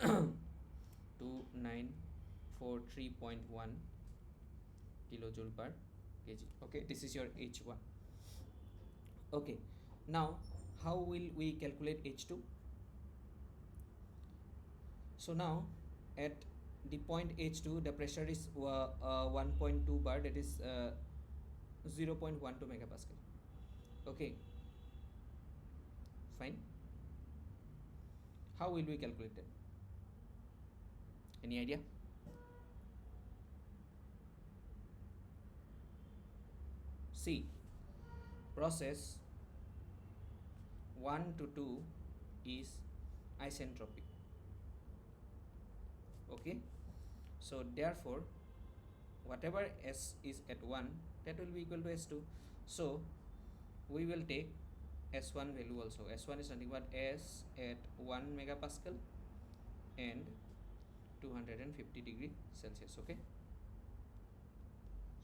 2943.1 kilojoule per kg. Okay, this is your H1. Okay, now how will we calculate H2? So now at the point H2, the pressure is 1.2 bar, that is 0.12 megapascal. Okay, fine. How will we calculate that? Any idea? See, process 1 to 2 is isentropic. Okay, so therefore whatever S is at 1, that will be equal to S2. So we will take S1 value also. S1 is nothing but S at 1 megapascal and 250 degree Celsius. Okay,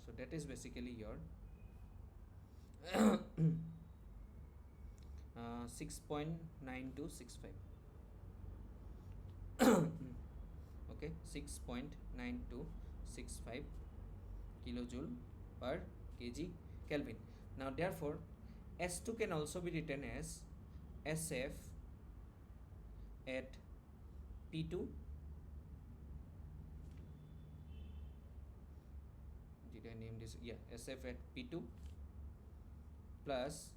so that is basically your 6.9265. Okay, 6.9265 kilojoule per kg Kelvin. Now therefore S2 can also be written as SF at P2. Did I name this? Yeah, SF at P2 plus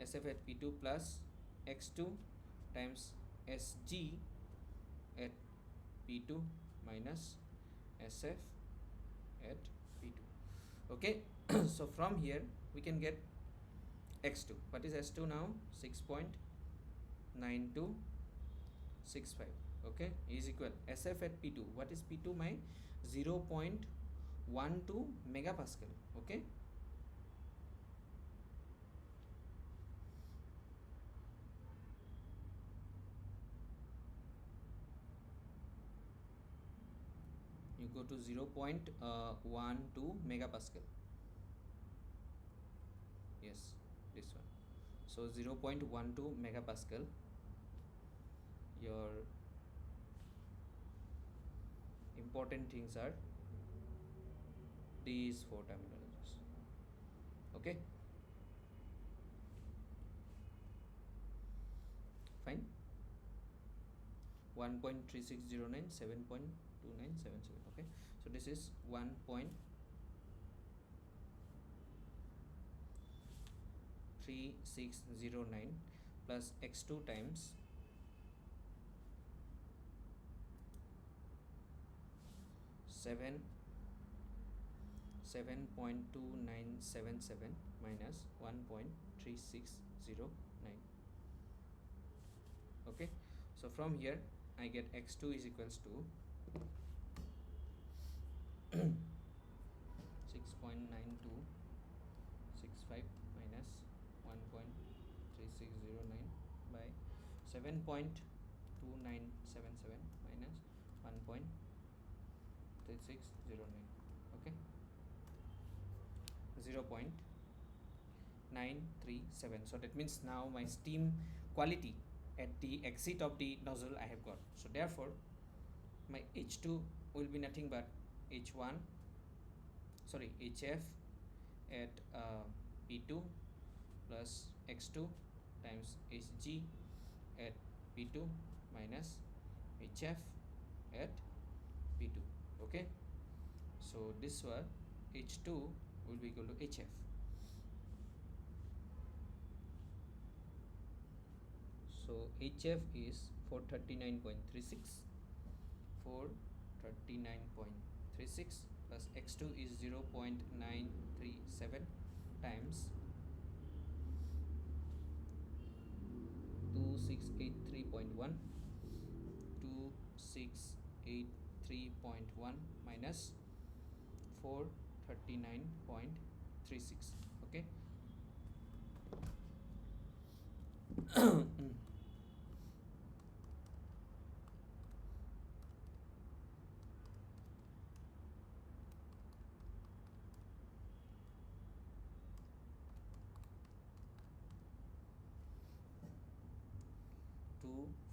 SF at P2 plus X2 times SG at P2 minus SF at P2. Okay, so from here we can get X2. What is S2 now? 6.9265. Okay, is equal SF at P2. What is P2? My 0.12 megapascal. Okay, you go to 0.12 megapascal. Yes, this one. So 0.12 megapascal. Your important things are these four terminologies. Okay, fine. 1.3609, 7.2977. Okay, so this is 1.3609 plus x2 times 7.2977 minus 1.3609. Okay, so from here I get x2 is equals to 6.9265 minus 1.3609 by 7.2977 minus 1.3609. Okay, 0.937. So that means now my steam quality at the exit of the nozzle I have got. So therefore my H2 will be nothing but H1, sorry, HF at P2 plus X2 times Hg at P2 minus HF at P2. Okay, so this one H2 will be equal to HF. So HF is 439.36, 439.36 plus X2 is 0.937 times 2683.1, 2683.1 minus 439.36. Okay.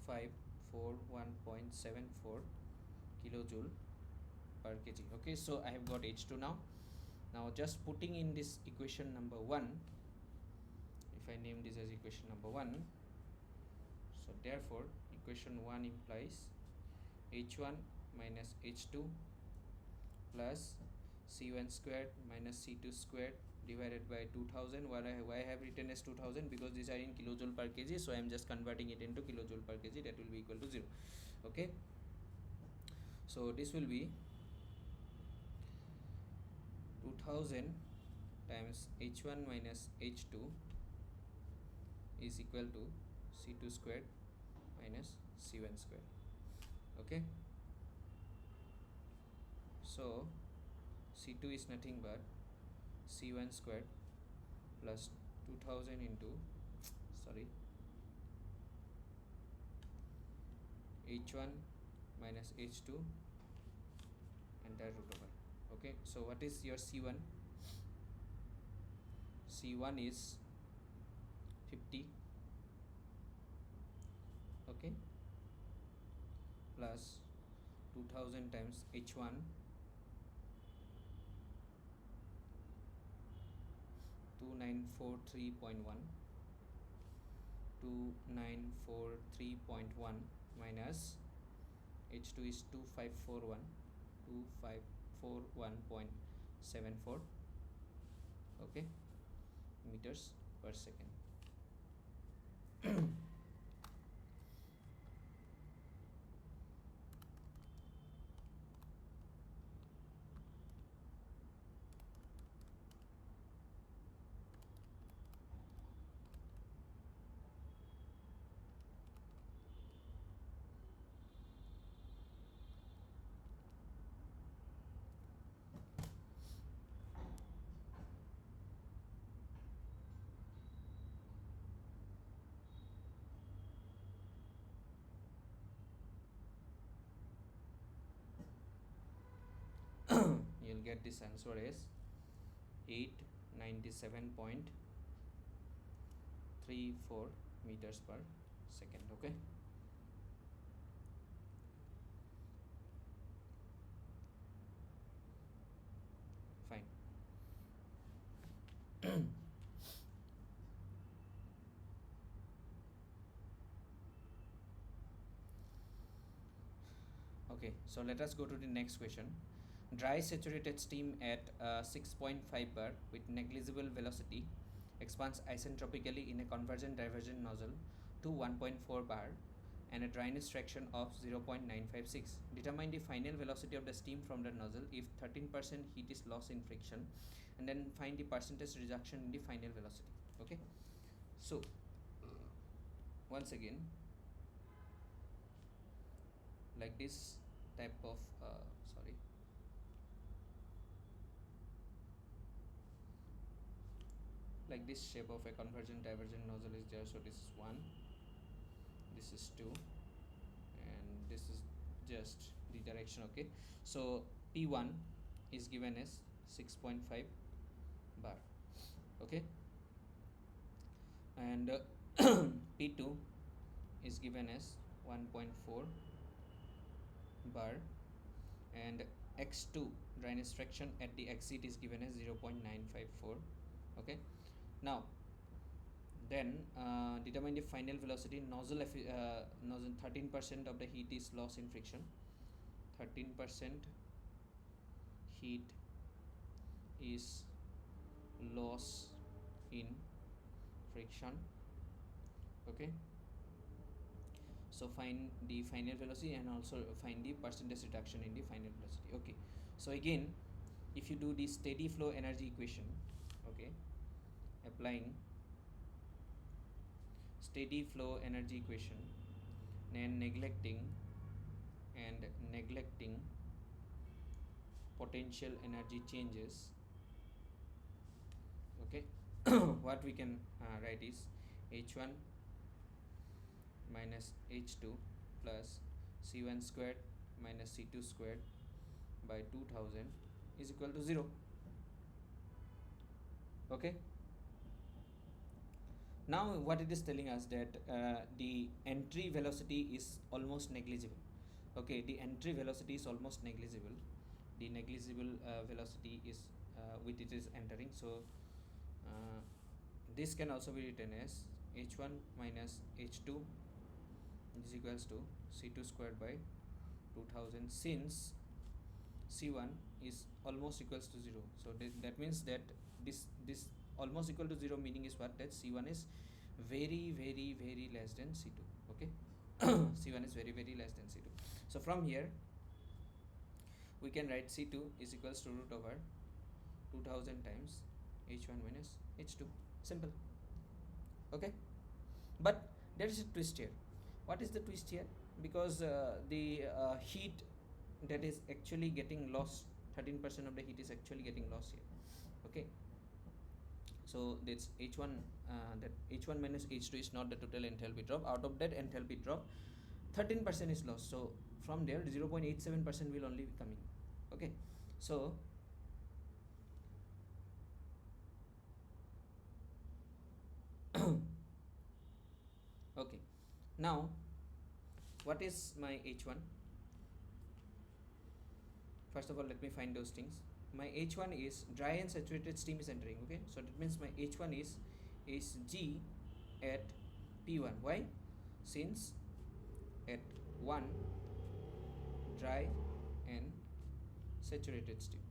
2541.74 kilojoule per kg. Okay, so I have got H2 now. Now just putting in this equation number 1, if I name this as equation number 1, so therefore equation 1 implies H1 minus H2 plus C1 squared minus C2 squared divided by 2000. Why I have written as 2000? Because these are in kilojoule per kg, so I am just converting it into kilojoule per kg. That will be equal to 0. Okay, so this will be 2000 times H1 minus H2 is equal to C2 squared minus C1 squared. Okay, so C2 is nothing but C1 squared plus 2000 into, sorry, H1 minus H2 and that root over. Okay, so what is your C1? C1 is 50. Okay, plus 2000 times H1 2943.1, 2943.1 minus H2 is 2541, 2541.74. Okay, meters per second. You'll get this answer as 897.34 meters per second. Okay, fine. Okay, so let us go to the next question. Dry saturated steam at 6.5 bar with negligible velocity expands isentropically in a convergent divergent nozzle to 1.4 bar and a dryness fraction of 0.956. Determine the final velocity of the steam from the nozzle if 13% heat is lost in friction, and then find the percentage reduction in the final velocity. Okay, so once again, like this type of sorry, like this shape of a convergent divergent nozzle is there. So this is 1, this is 2, and this is just the direction. Okay, so P1 is given as 6.5 bar. Okay, and P2 is given as 1.4 bar, and x2 dryness fraction at the exit is given as 0.954. Okay, now then determine the final velocity. Nozzle 13% of the heat is lost in friction. 13% heat is loss in friction. Okay, so find the final velocity and also find the percentage reduction in the final velocity. Okay, so again, if you do the steady flow energy equation, okay, applying steady flow energy equation and neglecting potential energy changes, okay, what we can write is h1 minus h2 plus c1 squared minus c2 squared by 2000 is equal to 0. Okay, now what it is telling us that the entry velocity is almost negligible. Okay, the entry velocity is almost negligible. The negligible velocity is with it is entering. So this can also be written as h1 minus h2 is equals to c2 squared by 2000, since c1 is almost equals to 0. So that means that this almost equal to 0 meaning is what, that c1 is very less than c2. Okay, c1 is very less than c2. So from here we can write c2 is equals to root over 2000 times h1 minus h2. Simple. Okay, but there is a twist here. What is the twist here? Because the heat that is actually getting lost, 13% of the heat is actually getting lost here. Okay, so that's h1, that h1 minus h2 is not the total enthalpy drop. Out of that enthalpy drop, 13% is lost. So from there 0.87% will only be coming. Okay, so okay, now what is my h1? First of all, let me find those things. My h1 is dry and saturated steam is entering. Okay, so that means my h1 is g at p1. Why? Since at 1 dry and saturated steam,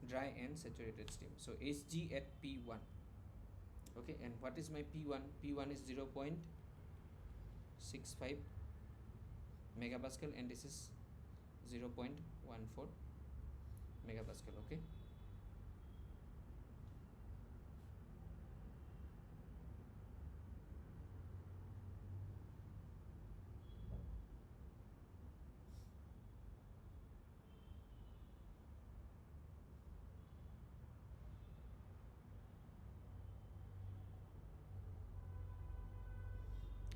dry and saturated steam, so hg at p1. Okay, and what is my p1? P1 is 0.65 megapascal and this is 0.14 megapascal. Okay,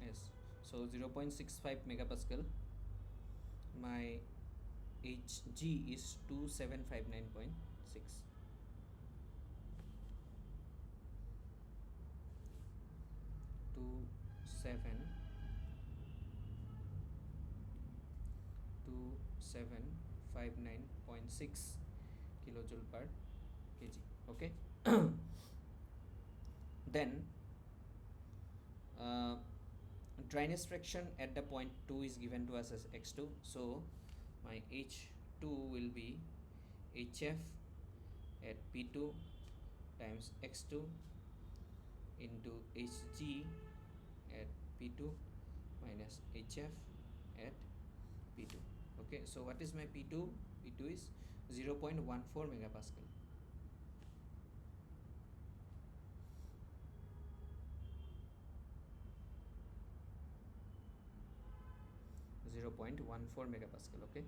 yes, so 0.65 megapascal. My hg is 2759.6. Two seven 2759.6 kilojoule per kg. Okay, then dryness fraction at the point 2 is given to us as x2. So my h2 will be hf at p2 times x2 into hg at p2 minus hf at p2. Okay, so what is my p2? P2 is 0.14 megapascal. 0.14 megapascal. Okay,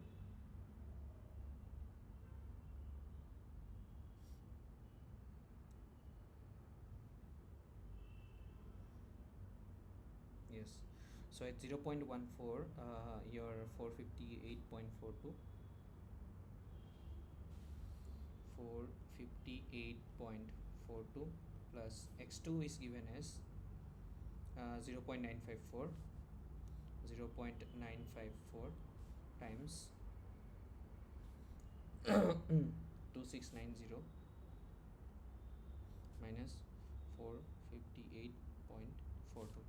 yes, so at 0.14 your 458.42 458.42 plus x2 is given as 0.954 times 2690 minus 458.42.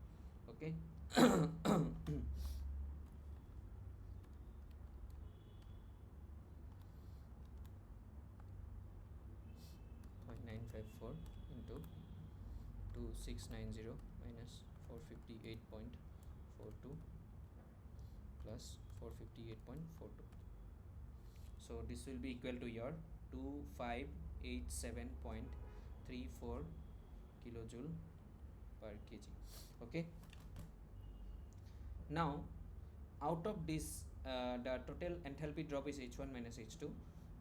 Okay. 0.954 into 2690 minus 458.42 plus 458.42. So this will be equal to your 2587.34 kilojoule per kg. Okay. Now out of this the total enthalpy drop is H1 minus H2.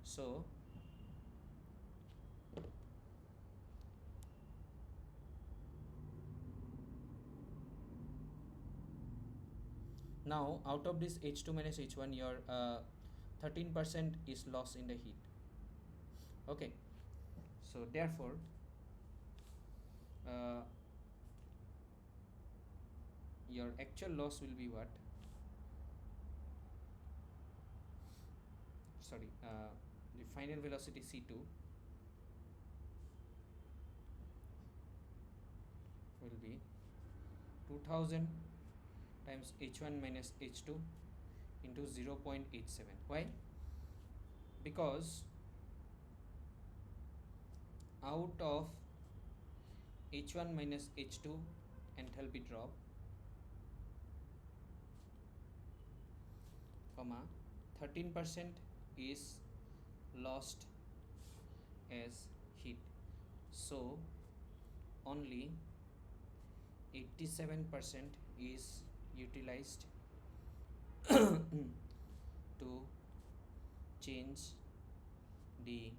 So now out of this H2 minus H1, your 13% is lost in the heat. Okay, so therefore your actual loss will be what? Sorry, the final velocity C2 will be 2000 times H1 minus H2 into 0.87. Why? Because out of H1 minus H2 enthalpy drop, comma, 13% is lost as heat. So only 87% is utilized to change the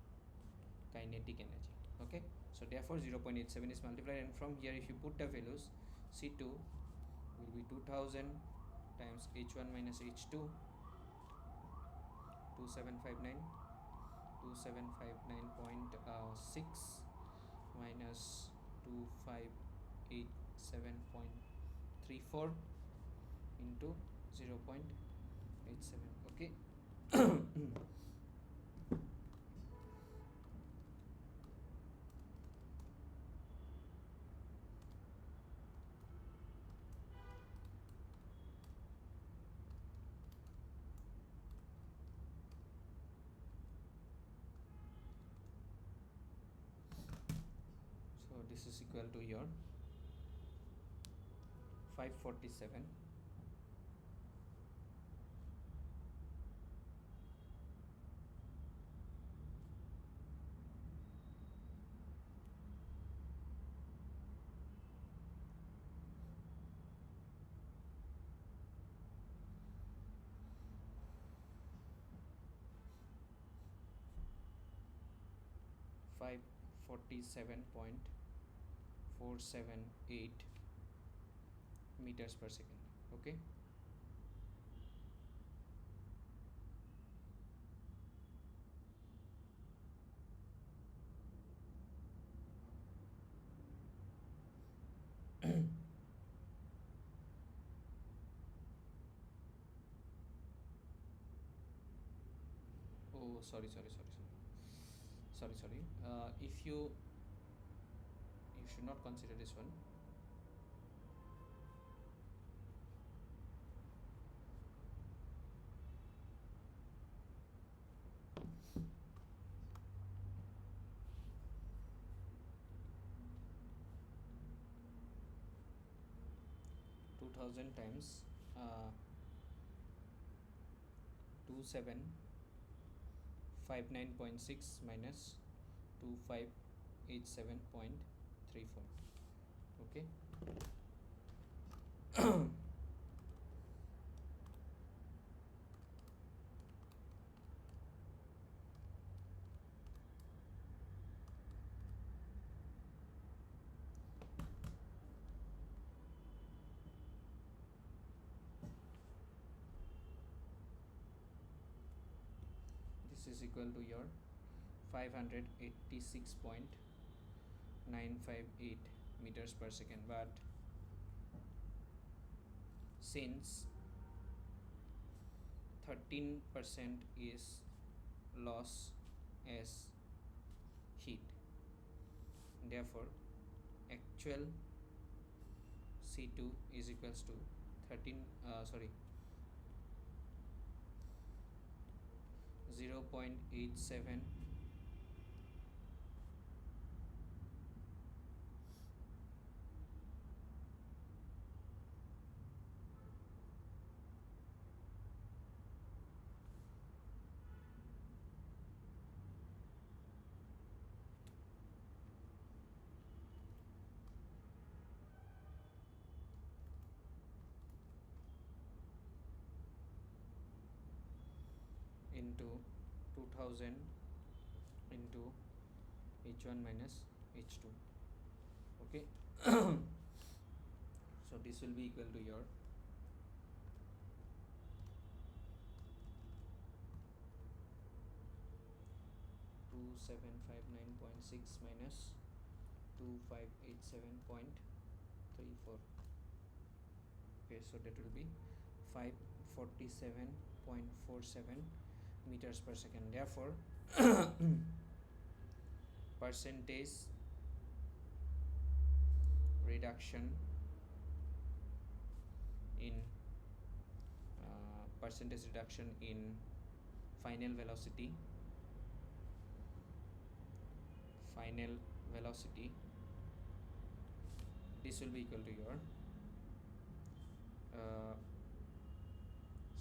kinetic energy. Okay, so therefore 0.87 is multiplied, and from here if you put the values, C2 will be 2000 times H1 minus H2, 2759.6 minus 2587.34 into 0.87. Okay. So this is equal to your 547 547.478 meters per second. Okay. Oh, sorry. If you should not consider this one. Two thousand times 2759.6 minus 2587.34. Okay. This is equal to your 586.9 958 meters per second, but since 13% is loss as heat, therefore actual C2 is equals to 0.87 into 2000 into h1 minus h2. Okay. So this will be equal to your 2759.6 minus 2587.34. Okay, so that will be 547.47 meters per second. Therefore percentage reduction in final velocity this will be equal to your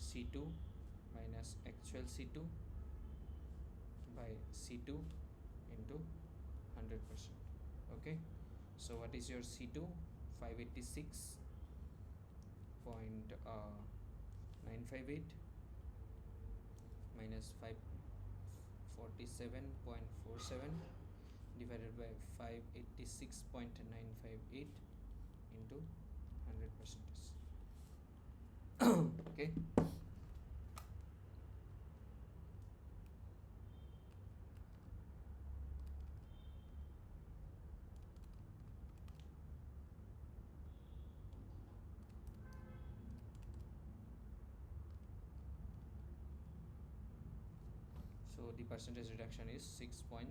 C2 minus actual C2 by C2 into 100%. Okay, so what is your C2? 586.958 minus 547.47 divided by 586.958 into 100%. Okay. So the percentage reduction is 6.72%.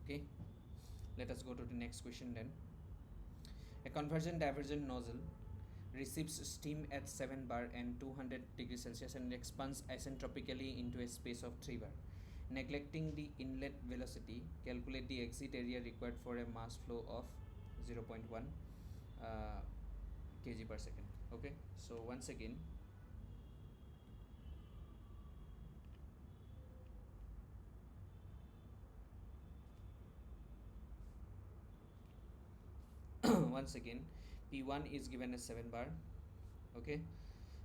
Okay, let us go to the next question then. A convergent divergent nozzle receives steam at 7 bar and 200 degrees Celsius and expands isentropically into a space of 3 bar. Neglecting the inlet velocity, calculate the exit area required for a mass flow of 0.1 kg per second. Okay, so once again once again P1 is given as 7 bar. Okay,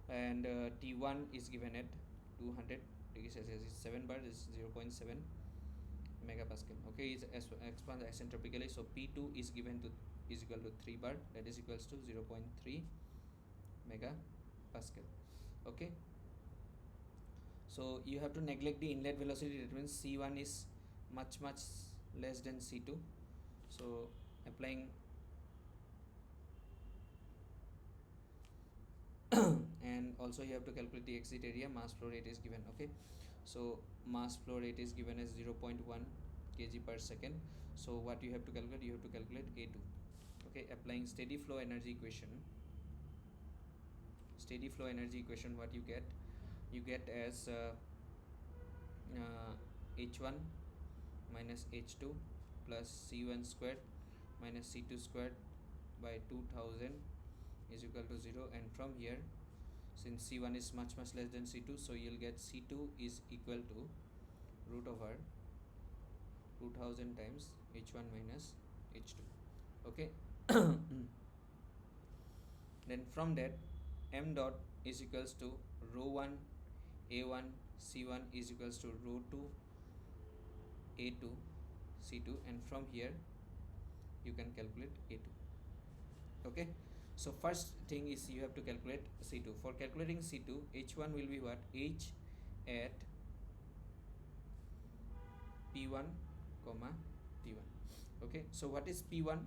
and T1 is given at 200 degrees Celsius. 7 bar is 0.7 megapascal. Okay, it expands isentropically, so P2 is equal to 3 bar, that is equals to 0.3 megapascal. Okay, so you have to neglect the inlet velocity. That means C1 is much less than C2. So applying and also you have to calculate the exit area. Mass flow rate is given. Okay, so mass flow rate is given as 0.1 kg per second. So what you have to calculate? You have to calculate A2. Okay, applying steady flow energy equation, what you get as h1 minus h2 plus c1 squared minus c2 squared by 2000 is equal to 0. And from here, since c1 is much less than c2, so you'll get c2 is equal to root over 2000 times h1 minus h2. Okay. Then from that, m dot is equals to rho 1 a1 c1 is equals to rho 2 a2 c2, and from here you can calculate a2. Okay, so first thing is you have to calculate c2. For calculating c2, h1 will be what? H at P1 comma T1. Okay, so what is P1?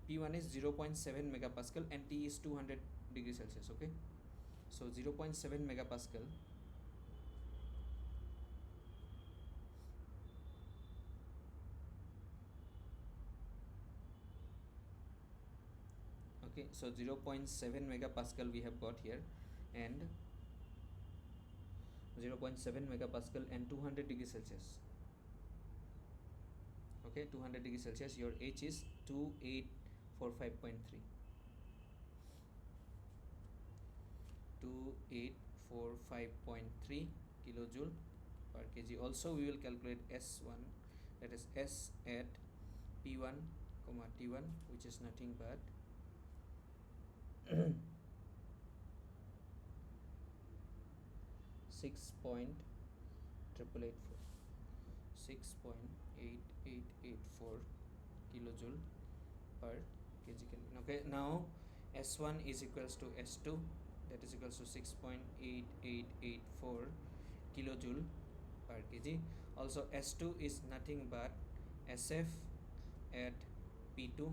P1 is 0.7 megapascal and T is 200 degrees Celsius. Okay, so 0.7 megapascal okay, so 0.7 megapascal we have got here, and 0.7 megapascal and 200 degrees Celsius. Okay, 200 degrees Celsius, your H is 2845.3. 2845.3 kilojoule per kg. Also we will calculate S1, that is S at P1 comma T1, which is nothing but 6.8884 kilojoule per kg Kelvin. Okay, now S1 is equals to S2, that is equals to 6.8884 kilojoule per kg. Also S2 is nothing but SF at P2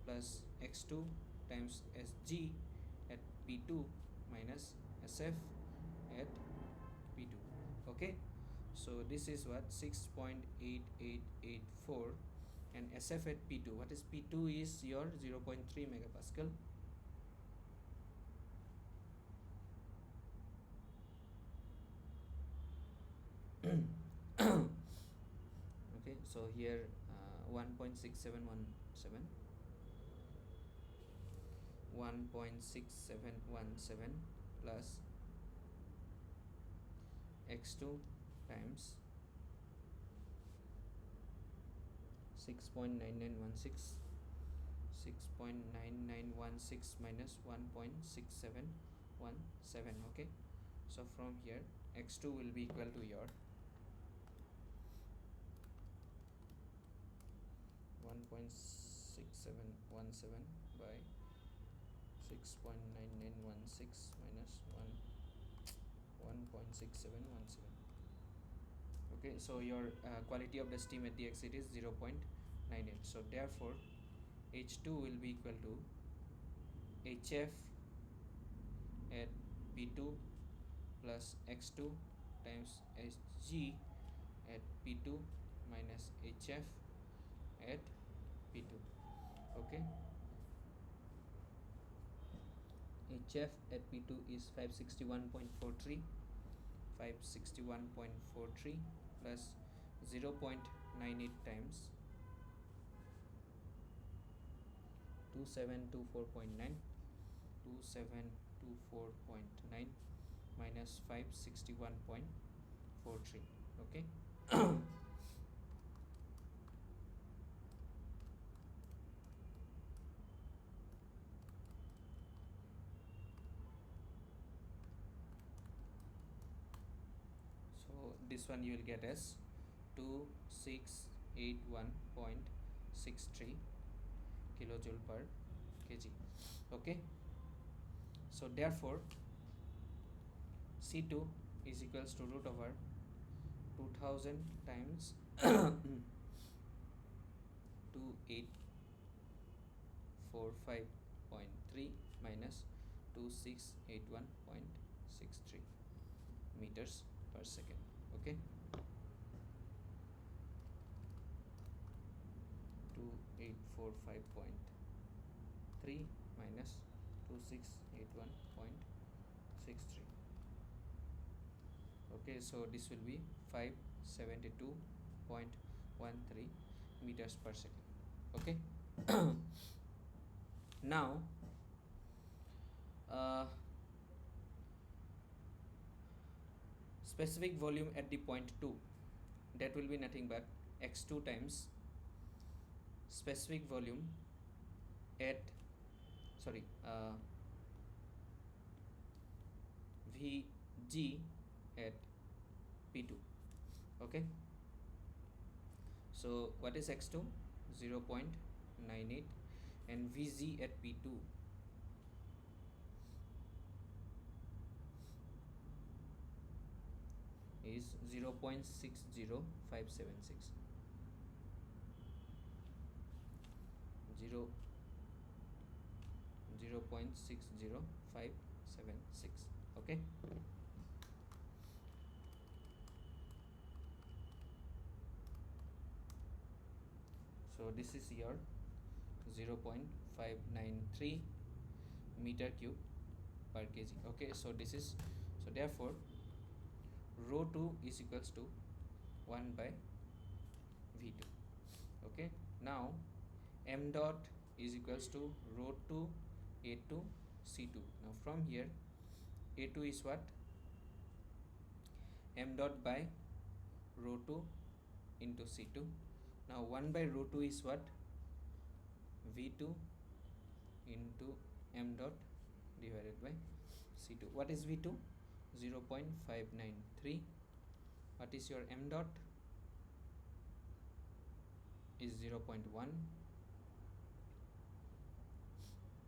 plus X2 times Sg at P2 minus SF at P2. Okay, so this is what 6.8884, and SF at P2, what is P2 is your 0.3 megapascal. Okay, so here 1.6717 plus X2 times 6.9916 minus 1.6717. Okay, so from here X2 will be equal to your 1.6717 by 6.9916 minus 1.6717. Okay, so your quality of the steam at the exit is 0.98. So therefore H2 will be equal to HF at P2 plus X2 times Hg at P2 minus HF at P2. Okay, HF at P2 is 561.43 plus 0.98 times 2724.9 minus 561.43. okay. So this one you will get as 2681.63 kilojoule per kg. Okay, so therefore C2 is equals to root over 2000 times 2845.3 minus 2681.63 meters per second. Okay, 2845.3 minus 2681.63. okay, so this will be 572.13 meters per second. Okay. Now specific volume at the point 2, that will be nothing but x2 times specific volume at Vg at P2. Okay, so what is x2? 0.98, and Vg at P2 is 0.60576. 0 0.60576. Okay, so this is your 0.593 meter cube per kg. Okay, so this is, so therefore rho 2 is equals to 1 by v2. Okay, now m dot is equals to rho 2 a2 c2. Now from here a2 is what, m dot by rho 2 into c2. Now 1 by rho 2 is what, v2 into m dot divided by c2. What is v2? 0.593. What is your m dot? Is 0.1.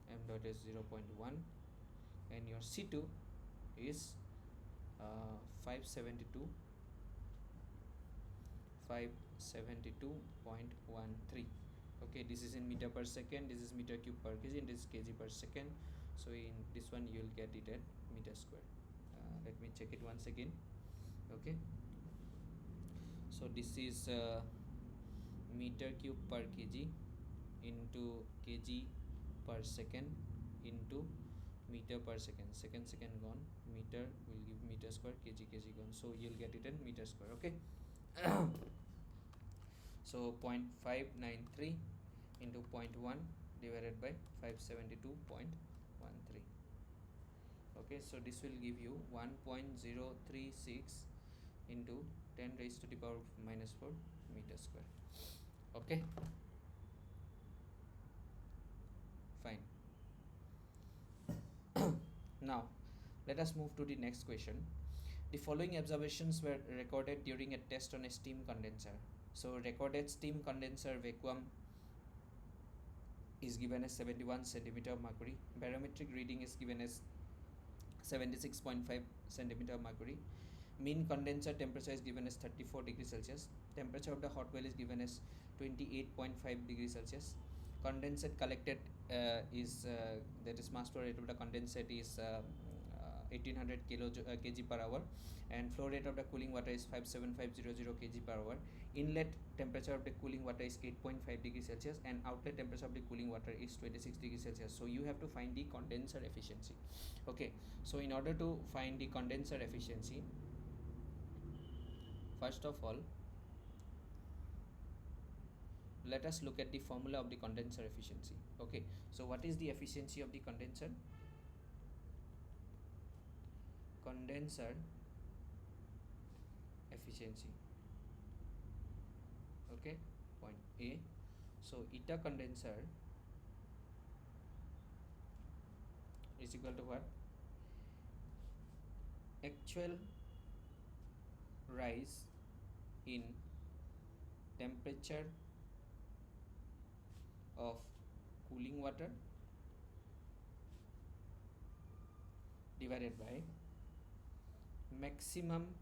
M dot is 0.1, and your c2 is 572 572.13. Okay, this is in meter per second, this is meter cube per kg, and this is kg per second. So in this one you will get it at meter square. Let me check it once again. Okay, so this is meter cube per kg into kg per second into meter per second. Second gone, meter will give meter square, kg gone, so you'll get it in meter square. Okay. So 0.593 into 0.1 divided by 572.13. Okay, so this will give you 1.036 into 10 raised to the power of minus 4 meter square. Okay, fine. Now let us move to the next question. The following observations were recorded during a test on a steam condenser. So recorded steam condenser vacuum is given as 71 centimeter of mercury. Barometric reading is given as 76.5 centimeter of mercury. Mean condenser temperature is given as 34 degrees Celsius. Temperature of the hot well is given as 28.5 degrees Celsius. Condensate collected is that is mass flow rate of the condensate is 1800 kg per hour, and flow rate of the cooling water is 57500 kg per hour. Inlet temperature of the cooling water is 8.5 degrees Celsius, and outlet temperature of the cooling water is 26 degrees Celsius. So you have to find the condenser efficiency. Okay, so in order to find the condenser efficiency, first of all let us look at the formula of the condenser efficiency. Okay, so what is the efficiency of the condenser? Condenser efficiency. Okay, point A. So eta condenser is equal to what? Actual rise in temperature of cooling water divided by maximum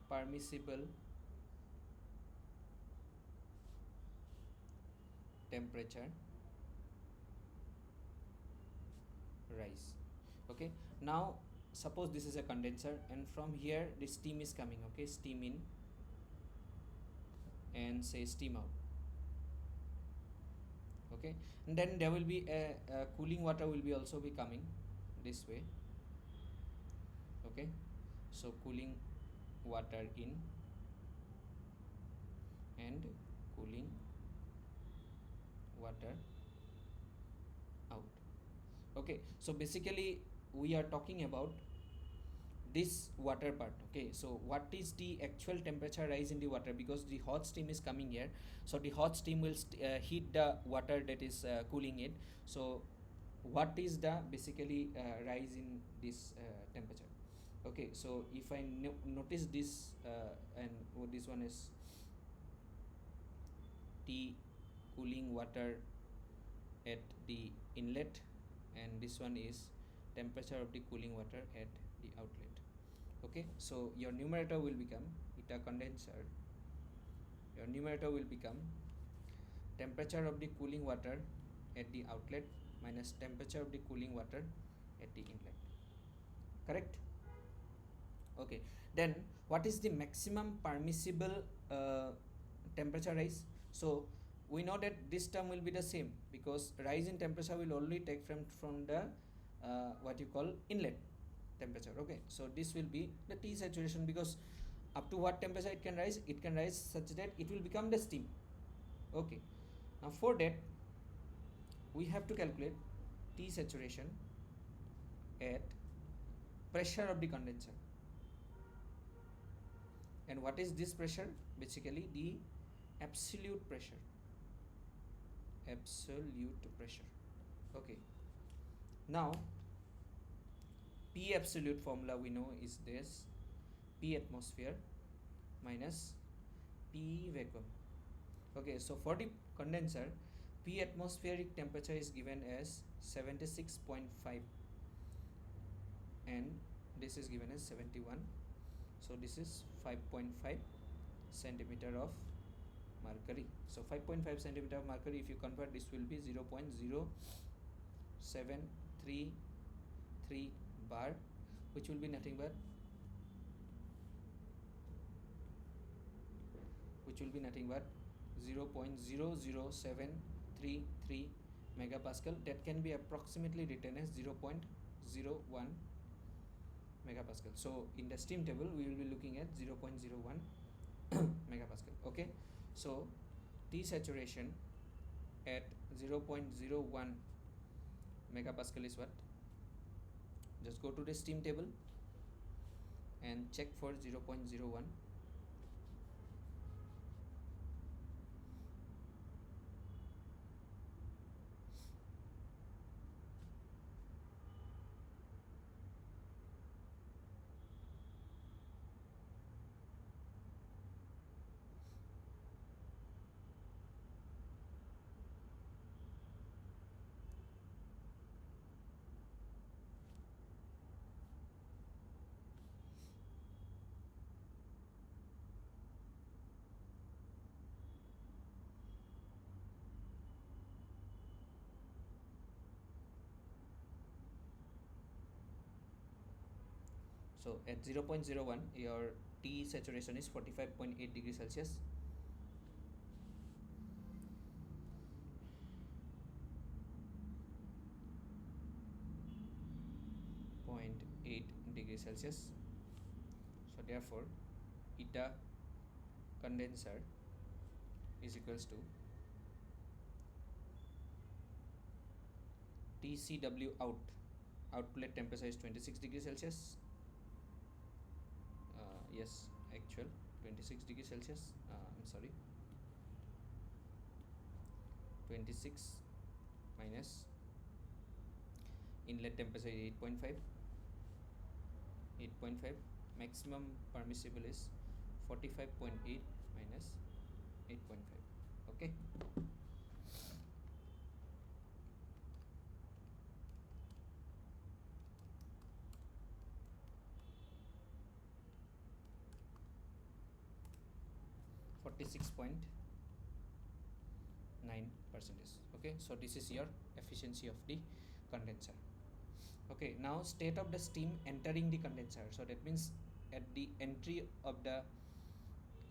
permissible temperature rise. Okay, now suppose this is a condenser, and from here the steam is coming. Okay, steam in and say steam out. Okay, and then there will be a cooling water will be also be coming this way. Okay, so cooling water in and cooling water out. Okay, so basically we are talking about this water part. Okay, so what is the actual temperature rise in the water, because the hot steam is coming here, so the hot steam will heat the water that is cooling it. So what is the basically rise in this temperature? Okay, so if I notice this and this one is T cooling water at the inlet, and this one is temperature of the cooling water at the outlet. Okay, so your numerator will become eta condenser, your numerator will become temperature of the cooling water at the outlet minus temperature of the cooling water at the inlet. Correct? Okay, then what is the maximum permissible temperature rise? So we know that this term will be the same, because rise in temperature will only take from the what you call inlet temperature. Okay, so this will be the T saturation, because up to what temperature it can rise? It can rise such that it will become the steam. Okay, now for that we have to calculate T saturation at pressure of the condenser. And what is this pressure? Basically the absolute pressure. Absolute pressure. Okay, now P absolute formula we know is this: P atmosphere minus P vacuum. Okay, so for the condenser, P atmospheric temperature is given as 76.5 and this is given as 71. So this is 5.5 centimeter of mercury. So 5.5 centimeter of mercury, if you convert, this will be 0.0733 bar, which will be nothing but 0.00733 megapascal. That can be approximately written as 0.01 megapascal. So in the steam table we will be looking at 0.01 megapascal. Okay, so T saturation at 0.01 megapascal is what? Just go to the steam table and check for 0.01. So at 0.01 your T saturation is 45.8 degrees Celsius. .8 degrees Celsius. So therefore eta condenser is equals to TCW outlet temperature is 26 degrees Celsius. Yes, actual 26 degrees Celsius. I'm sorry, 26 minus inlet temperature is 8.5. Maximum permissible is 45.8 minus 8.5. Okay, 46.9%. Okay, so this is your efficiency of the condenser. Okay, now state of the steam entering the condenser. So that means at the entry of the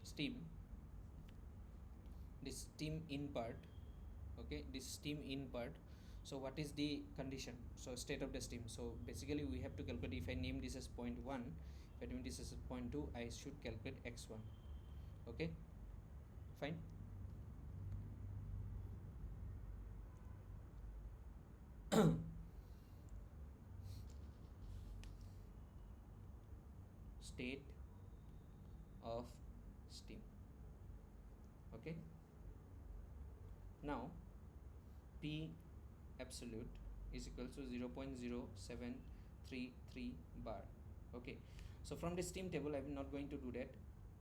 steam, this steam in part. Okay, this steam in part. So what is the condition? So state of the steam. So basically we have to calculate. If I name this as 0.1, if I name this as 0.2, I should calculate x1. Okay, fine. State of steam. Okay, now P absolute is equal to 0.0733 bar. Okay, so from the steam table I'm not going to do that.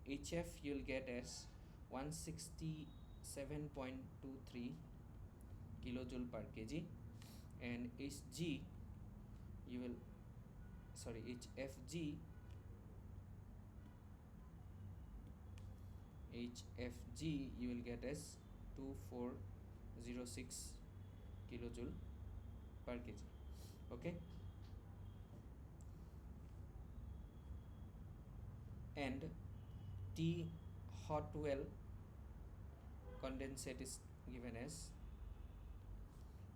HF you'll get as 167.23 kilojoule per kg, and HG you will, sorry, HFG you will get as 24 0.06 kilojoule per kg. Okay, and T hot well condensate is given as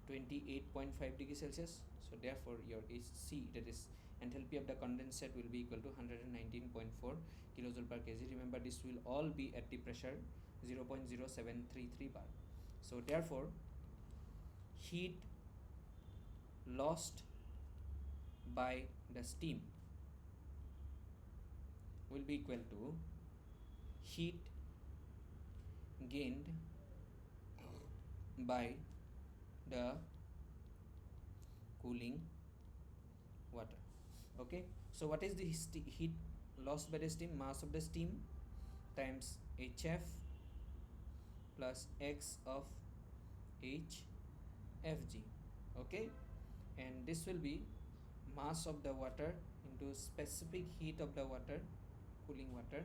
28.5 degrees Celsius. So therefore your HC, that is enthalpy of the condensate, will be equal to 119.4 kilojoule per kg. Remember, this will all be at the pressure 0.0733 bar. So therefore heat lost by the steam will be equal to heat gained by the cooling water. Okay, so what is the heat lost by the steam? Mass of the steam times HF plus X of HFG. Okay, and this will be mass of the water into specific heat of the water, cooling water,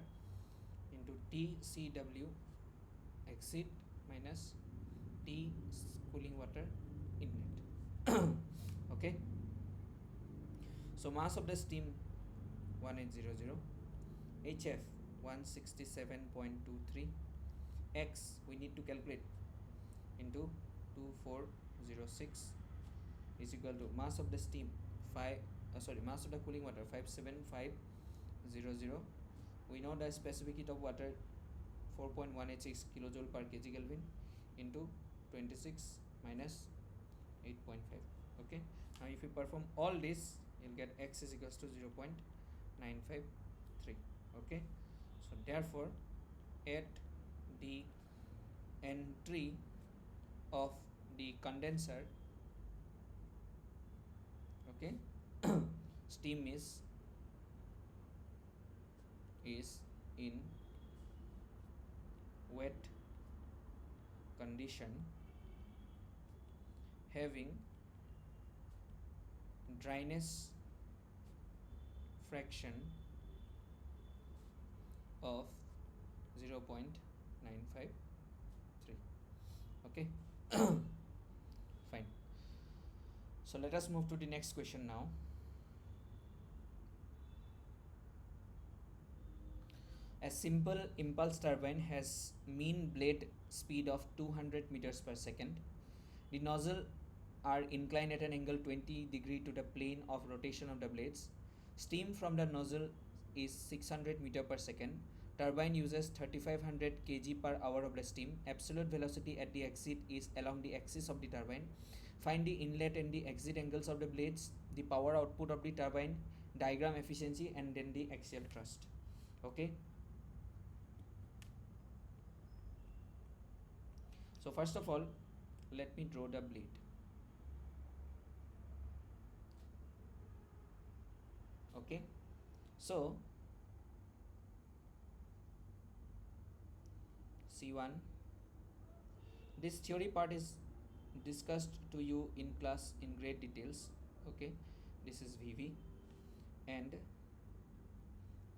into TCW exit minus T cooling water inlet. Okay, so mass of the steam 1800, HF 167.23, X we need to calculate into 2406 is equal to mass of the steam mass of the cooling water 57500. We know the specific heat of water 4.186 kilojoule per kg Kelvin into 26 minus 8.5. Okay, now if you perform all this, you'll get X is equals to 0.953. Okay, so therefore at the entry of the condenser, okay, steam is in wet condition having dryness fraction of 0.953. Okay. Fine, so let us move to the next question now. A simple impulse turbine has mean blade speed of 200 meters per second. The nozzle are inclined at an angle 20 degree to the plane of rotation of the blades. Steam from the nozzle is 600 meter per second. Turbine uses 3500 kg per hour of the steam. Absolute velocity at the exit is along the axis of the turbine. Find the inlet and the exit angles of the blades, the power output of the turbine, diagram efficiency, and then the axial thrust. Okay, so first of all, let me draw the blade. Okay, so C1, this theory part is discussed to you in class in great details. Okay, this is VV and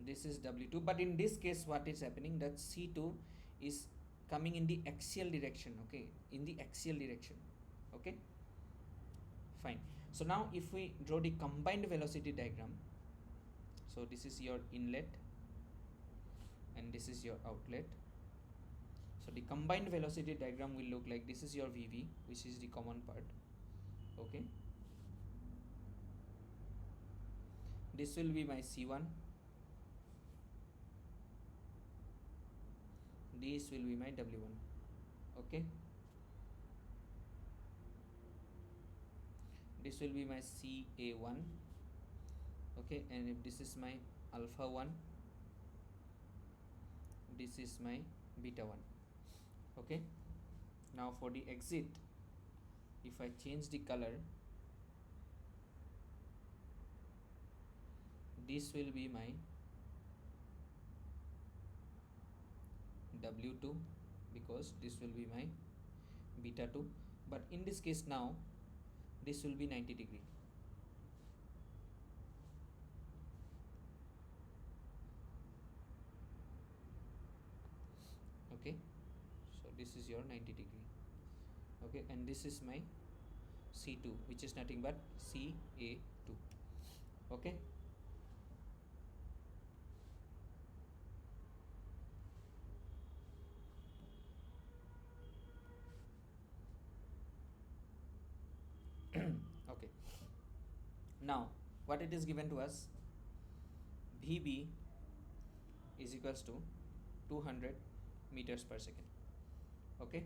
this is W2, but in this case what is happening, that C2 is coming in the axial direction. Okay, in the axial direction. Okay, fine. So now if we draw the combined velocity diagram, so this is your inlet and this is your outlet. So the combined velocity diagram will look like this. Is your VV, which is the common part. Okay, this will be my C1, this will be my W1. Okay, this will be my CA1. Okay, and if this is my alpha 1, this is my beta 1. Okay, now for the exit, if I change the color, this will be my W2 because this will be my beta 2, but in this case now this will be 90 degree. Okay, so this is your 90 degree. Okay, and this is my C2, which is nothing but Ca2. Okay. Okay, now what it is given to us, Vb is equals to 200 meters per second. Okay,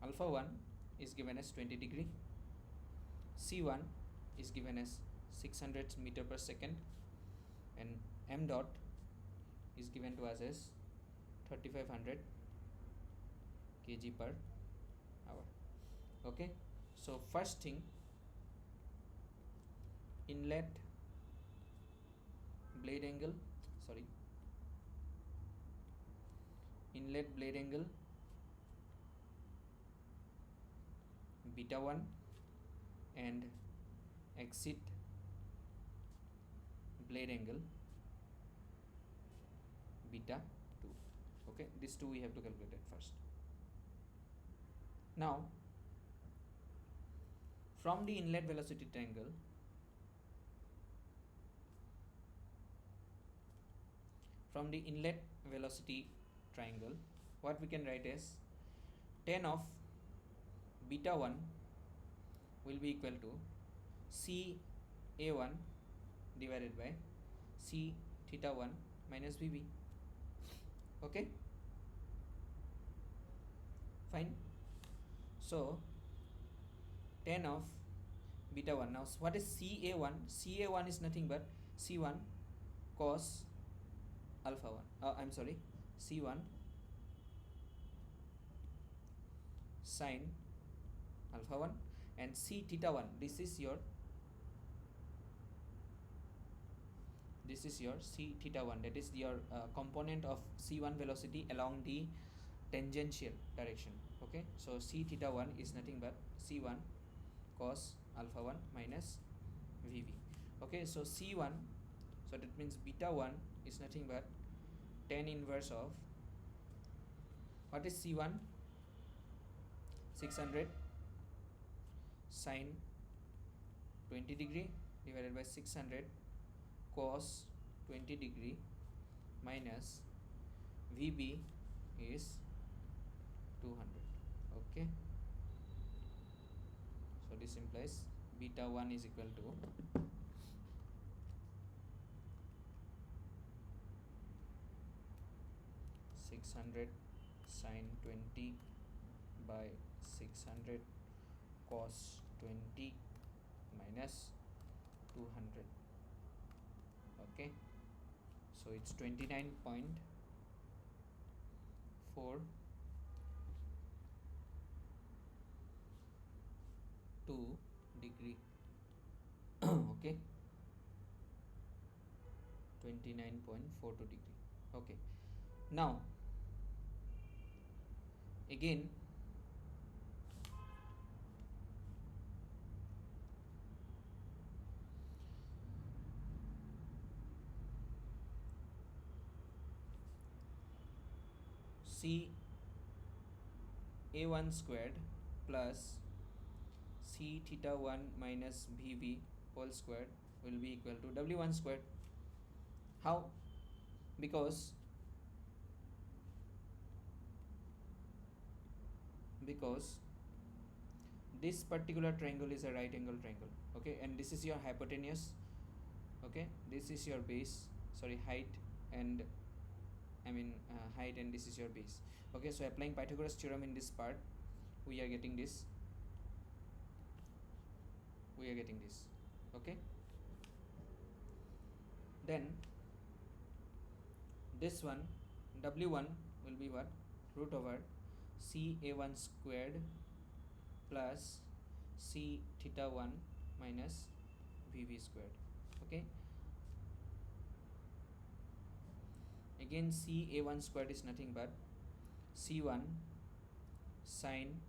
alpha 1 is given as 20 degree, C1 is given as 600 meter per second, and m dot is given to us as 3500 kg per hour. Okay, so first thing, inlet blade angle, sorry, inlet blade angle beta 1 and exit blade angle beta 2. Okay, these two we have to calculate at first. Now from the inlet velocity triangle, what we can write is tan of beta 1 will be equal to C A1 divided by C theta 1 minus Vb. Okay, fine. So tan of beta 1, now what is CA1? CA1 is nothing but C1 cos alpha 1, I'm sorry, C1 sin alpha 1, and C theta 1, this is your C theta 1, that is your component of C1 velocity along the tangential direction. Okay, so C theta 1 is nothing but C1 cos alpha 1 minus Vb. Okay, so C1, so that means beta 1 is nothing but tan inverse of, what is C1? 600 sin 20 degree divided by 600 cos 20 degree minus Vb is 200. Okay, so this implies beta 1 is equal to 600 sin 20 by 600 cos 20 minus 200. Okay, so it's 29.42 degree. Okay, 29.42 degree. Okay, now again C A1 squared plus C theta 1 minus Vb whole squared will be equal to W1 squared. How? Because this particular triangle is a right angle triangle. Okay, and this is your hypotenuse. Okay, this is your base, sorry, height, and height, and this is your base. Okay, so applying Pythagoras theorem in this part, we are getting this. Okay, then this one W1 will be what? Root over C A1 squared plus C theta 1 minus Vb squared. Okay, again C A1 squared is nothing but C1 sin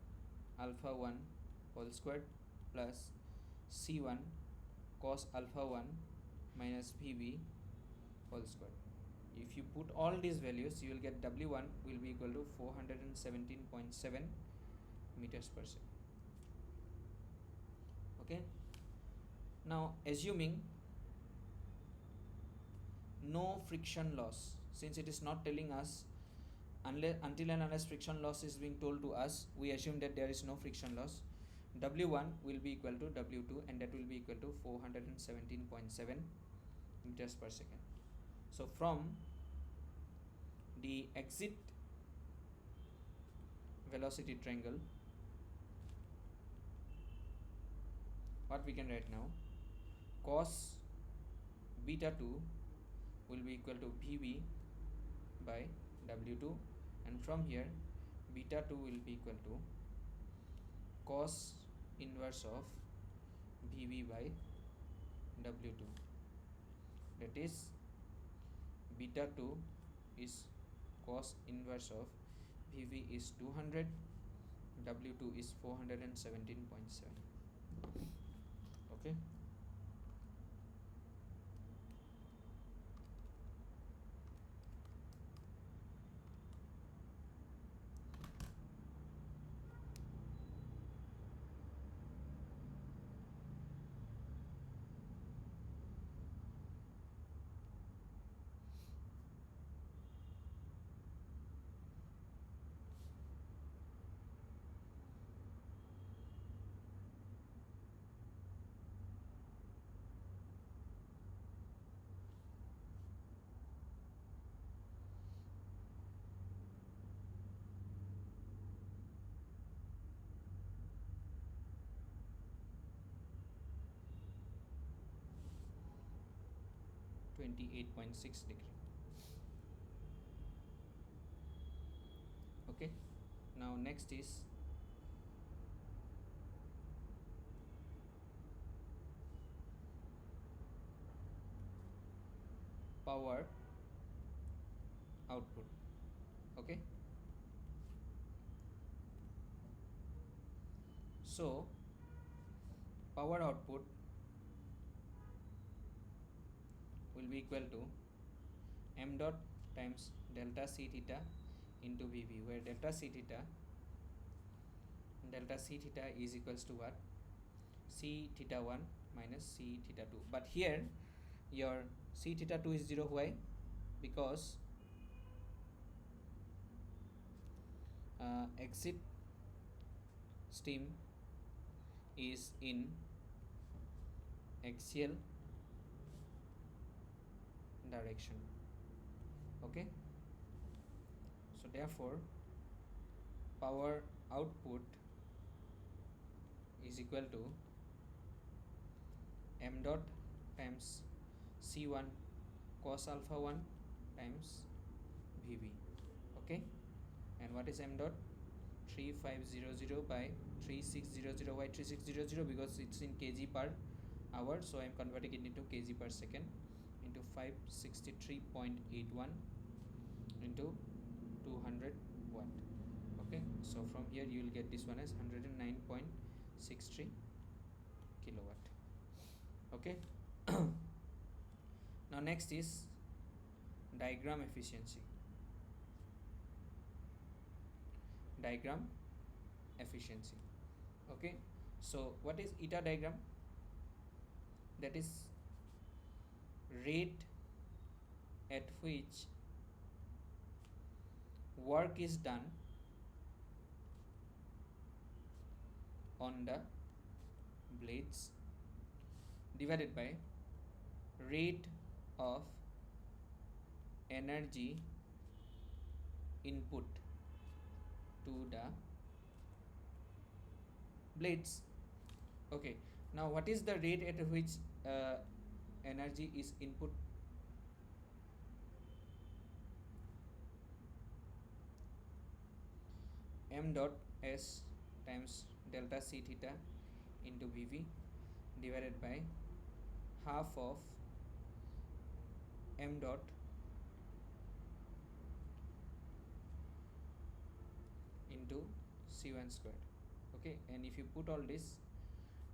alpha 1 whole squared plus C1 cos alpha 1 minus Vb whole squared. If you put all these values, you will get W1 will be equal to 417.7 meters per second. Okay, now assuming no friction loss, since it is not telling us, until and unless friction loss is being told to us, we assume that there is no friction loss. W1 will be equal to W2, and that will be equal to 417.7 meters per second. So from the exit velocity triangle, what we can write now, cos beta 2 will be equal to Vb by W2, and from here beta 2 will be equal to cos inverse of Vb by W2. That is, beta 2 is cos inverse of Vb is 200, W2 is 417.7. Okay. .6 degree. Okay, now next is power output. Okay, so power output will be equal to m dot times delta c theta into Vb, where delta c theta is equals to what, c theta 1 minus c theta 2. But here your c theta 2 is 0. Why? Because exit steam is in axial direction. Okay, so therefore power output is equal to m dot times c1 cos alpha 1 times Vb. Okay, and what is m dot? 3500 by 3600. Why 3600? Because it's in kg per hour, so I am converting it into kg per second, into 563.81 into 200 watt. Okay, so from here you will get this one as 109.63 kilowatt. Okay. Now next is diagram efficiency. Okay, so what is eta diagram? That is rate at which work is done on the blades divided by rate of energy input to the blades. Okay, now what is the rate at which energy is input? M dot S times delta c theta into Vv divided by half of m dot into c1 squared. Okay, and if you put all this,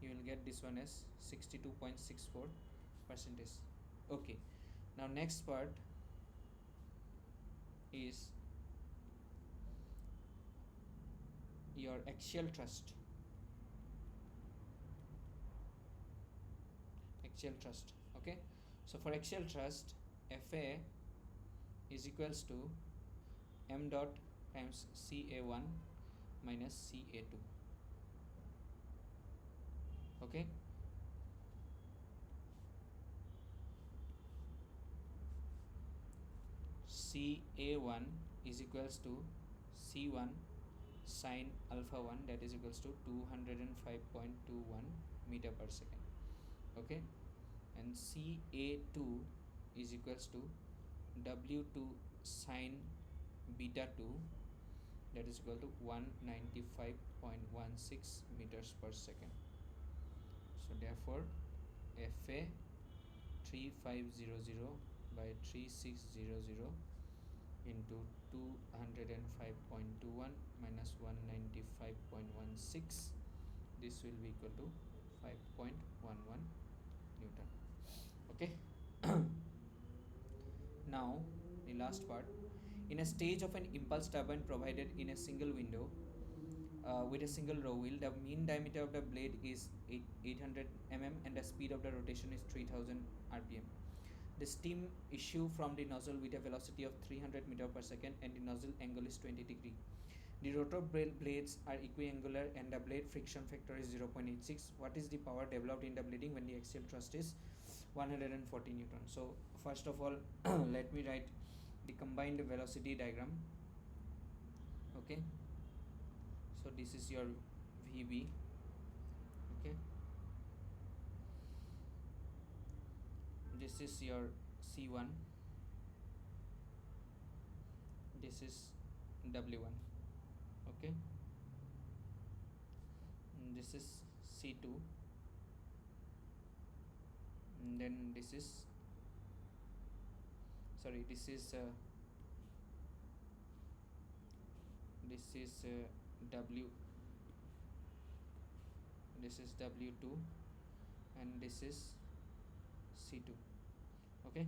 you will get this one as 62.64%. Okay, now next part is your axial thrust. Okay, so for axial thrust, Fa is equals to m dot times Ca1 minus Ca2. Okay, Ca1 is equals to C1 sine alpha 1, that is equals to 205.21 meter per second. Okay, and Ca2 is equals to W2 sine beta 2, that is equal to 195.16 meters per second. So therefore Fa 3500 by 3600 into 205.21 minus 195.16, this will be equal to 5.11 Newton. Okay. Now the last part. In a stage of an impulse turbine provided in a single window with a single row wheel, the mean diameter of the blade is 800 mm and the speed of the rotation is 3000 rpm. The steam issue from the nozzle with a velocity of 300 meter per second and the nozzle angle is 20 degree. The rotor blades are equiangular and the blade friction factor is 0.86. What is the power developed in the blading when the axial thrust is 140 Newton? So first of all, let me write the combined velocity diagram. Okay, so this is your VB. Okay, this is your C1, this is W1. Okay, and this is C2, and then this is W, this is W2, and this is C2. Okay.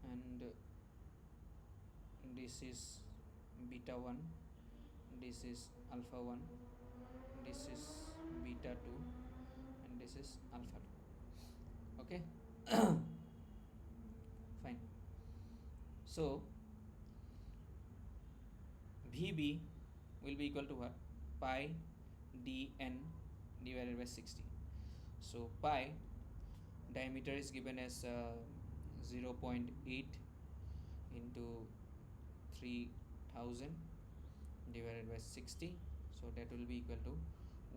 And this is beta 1, this is alpha 1, this is beta 2, and this is alpha 2. Okay. Fine. So VB will be equal to what? Pi dn divided by 60. So pi diameter is given as 0.8 into 3000 divided by 60, so that will be equal to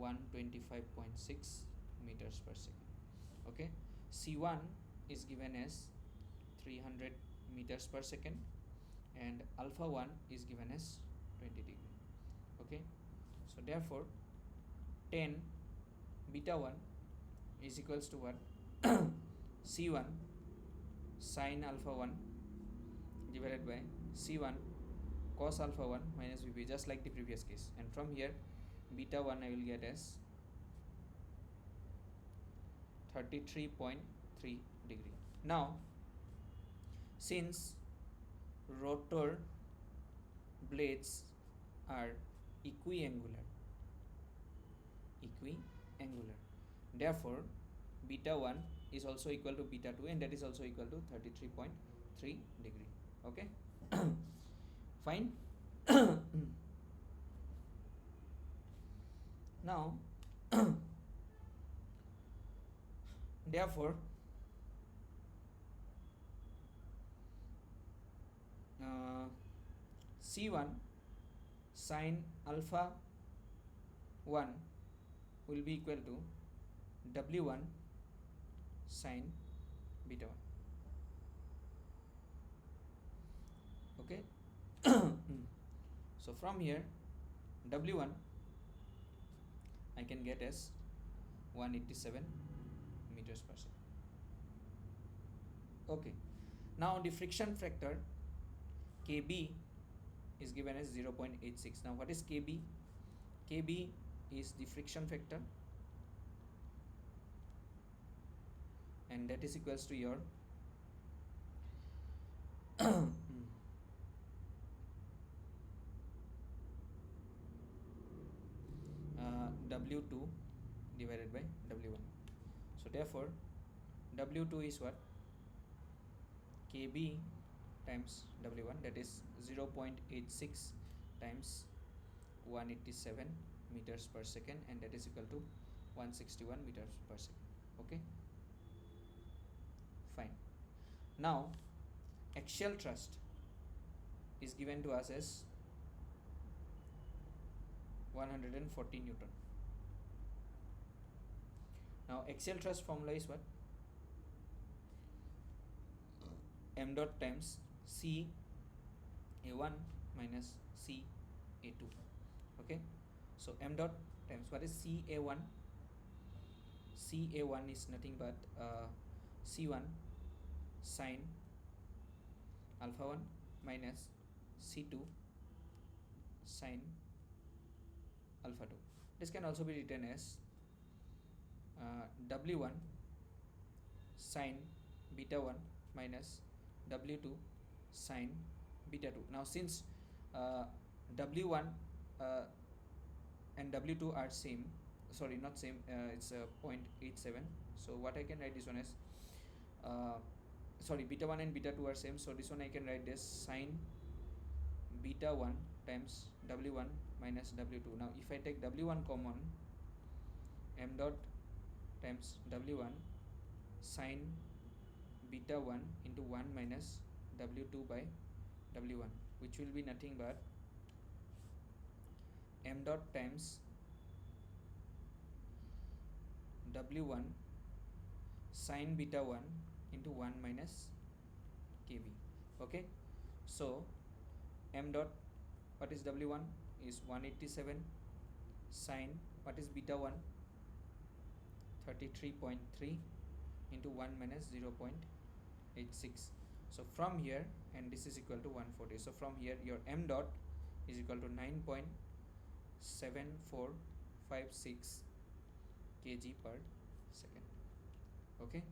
125.6 meters per second. Okay, C1 is given as 300 meters per second and alpha 1 is given as 20 degree. Okay, so therefore 10 beta 1 is equals to what? C1 sine alpha 1 divided by C1 cos alpha 1 minus VB, just like the previous case, and from here beta 1 I will get as 33.3 degree. Now since rotor blades are equiangular, therefore beta 1 is also equal to beta 2, and that is also equal to 33.3 degree. Okay. Fine. Now therefore C1 sine alpha 1 will be equal to W1 sine beta 1. Okay. So from here W1 I can get as 187 meters per second. Okay, now the friction factor KB is given as 0.86. Now what is KB? KB is the friction factor, and that is equals to your W2 divided by W1. So therefore W2 is what? KB times W1, that is 0.86 times 187 meters per second, and that is equal to 161 meters per second. Okay, fine. Now axial thrust is given to us as 140 Newton. Now axial thrust formula is what? M dot times C A1 minus C A2. Okay, so M dot times what is C A1? C A1 is nothing but C1 sine alpha 1 minus C2 sine alpha 2. This can also be written as W1 sine beta 1 minus W2 sine beta 2. Now since W1 and W2 are same, sorry, not same, it's 0.87, so what I can write this one as sorry, beta 1 and beta 2 are same, so this one I can write this sine beta 1 times W1 minus W2. Now if I take W1 common, M dot times W1 sine beta 1 into 1 minus W2 by W1, which will be nothing but M dot times W1 sine beta 1 into 1 minus KB. Okay, so M dot, what is W1 is 187 sine, what is beta 1? 33.3 into 1 minus 0.86. So from here, and this is equal to 140, so from here your M dot is equal to 9.7456 kg per second. Okay,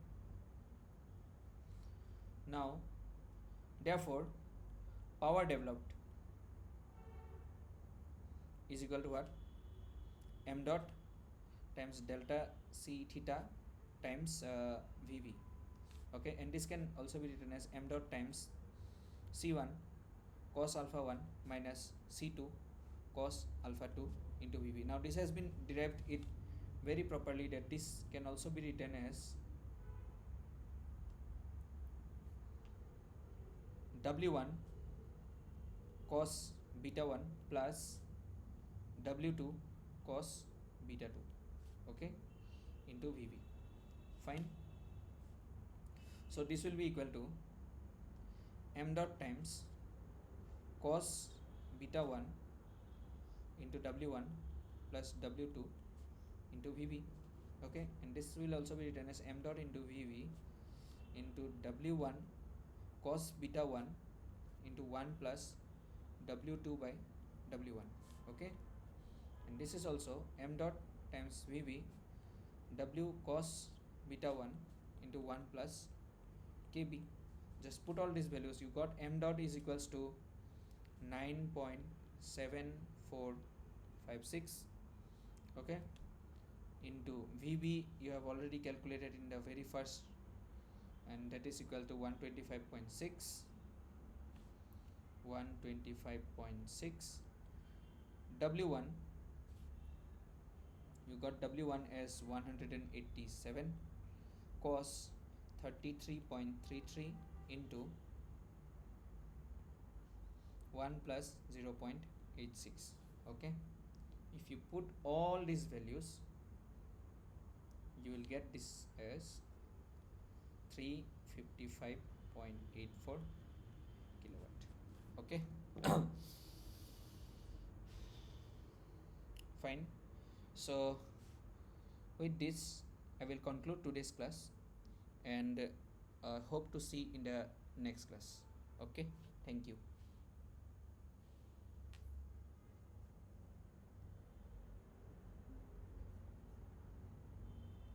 now therefore power developed is equal to what? M dot times delta C theta times VV. Okay, and this can also be written as M dot times C1 cos alpha 1 minus C2 cos alpha 2 into VV. Now this has been derived it very properly, that this can also be written as W1 cos beta 1 plus W2 cos beta 2, okay, into VV. Fine. So this will be equal to M dot times cos beta 1 into W1 plus W2 into VV. Okay, and this will also be written as M dot into VV into W1 cos beta 1 into 1 plus W2 by W1. Okay, and this is also M dot times VV W cos beta 1 into 1 plus KB. Just put all these values, you got M dot is equals to 9.7456, okay, into VB you have already calculated in the very first, and that is equal to 125.6. W1, you got W1 as 187 cos 33.33 into 1 plus 0.86. okay, if you put all these values, you will get this as 355.84 kilowatt. Okay. Fine. So with this I will conclude today's class, and hope to see in the next class. Okay, thank you.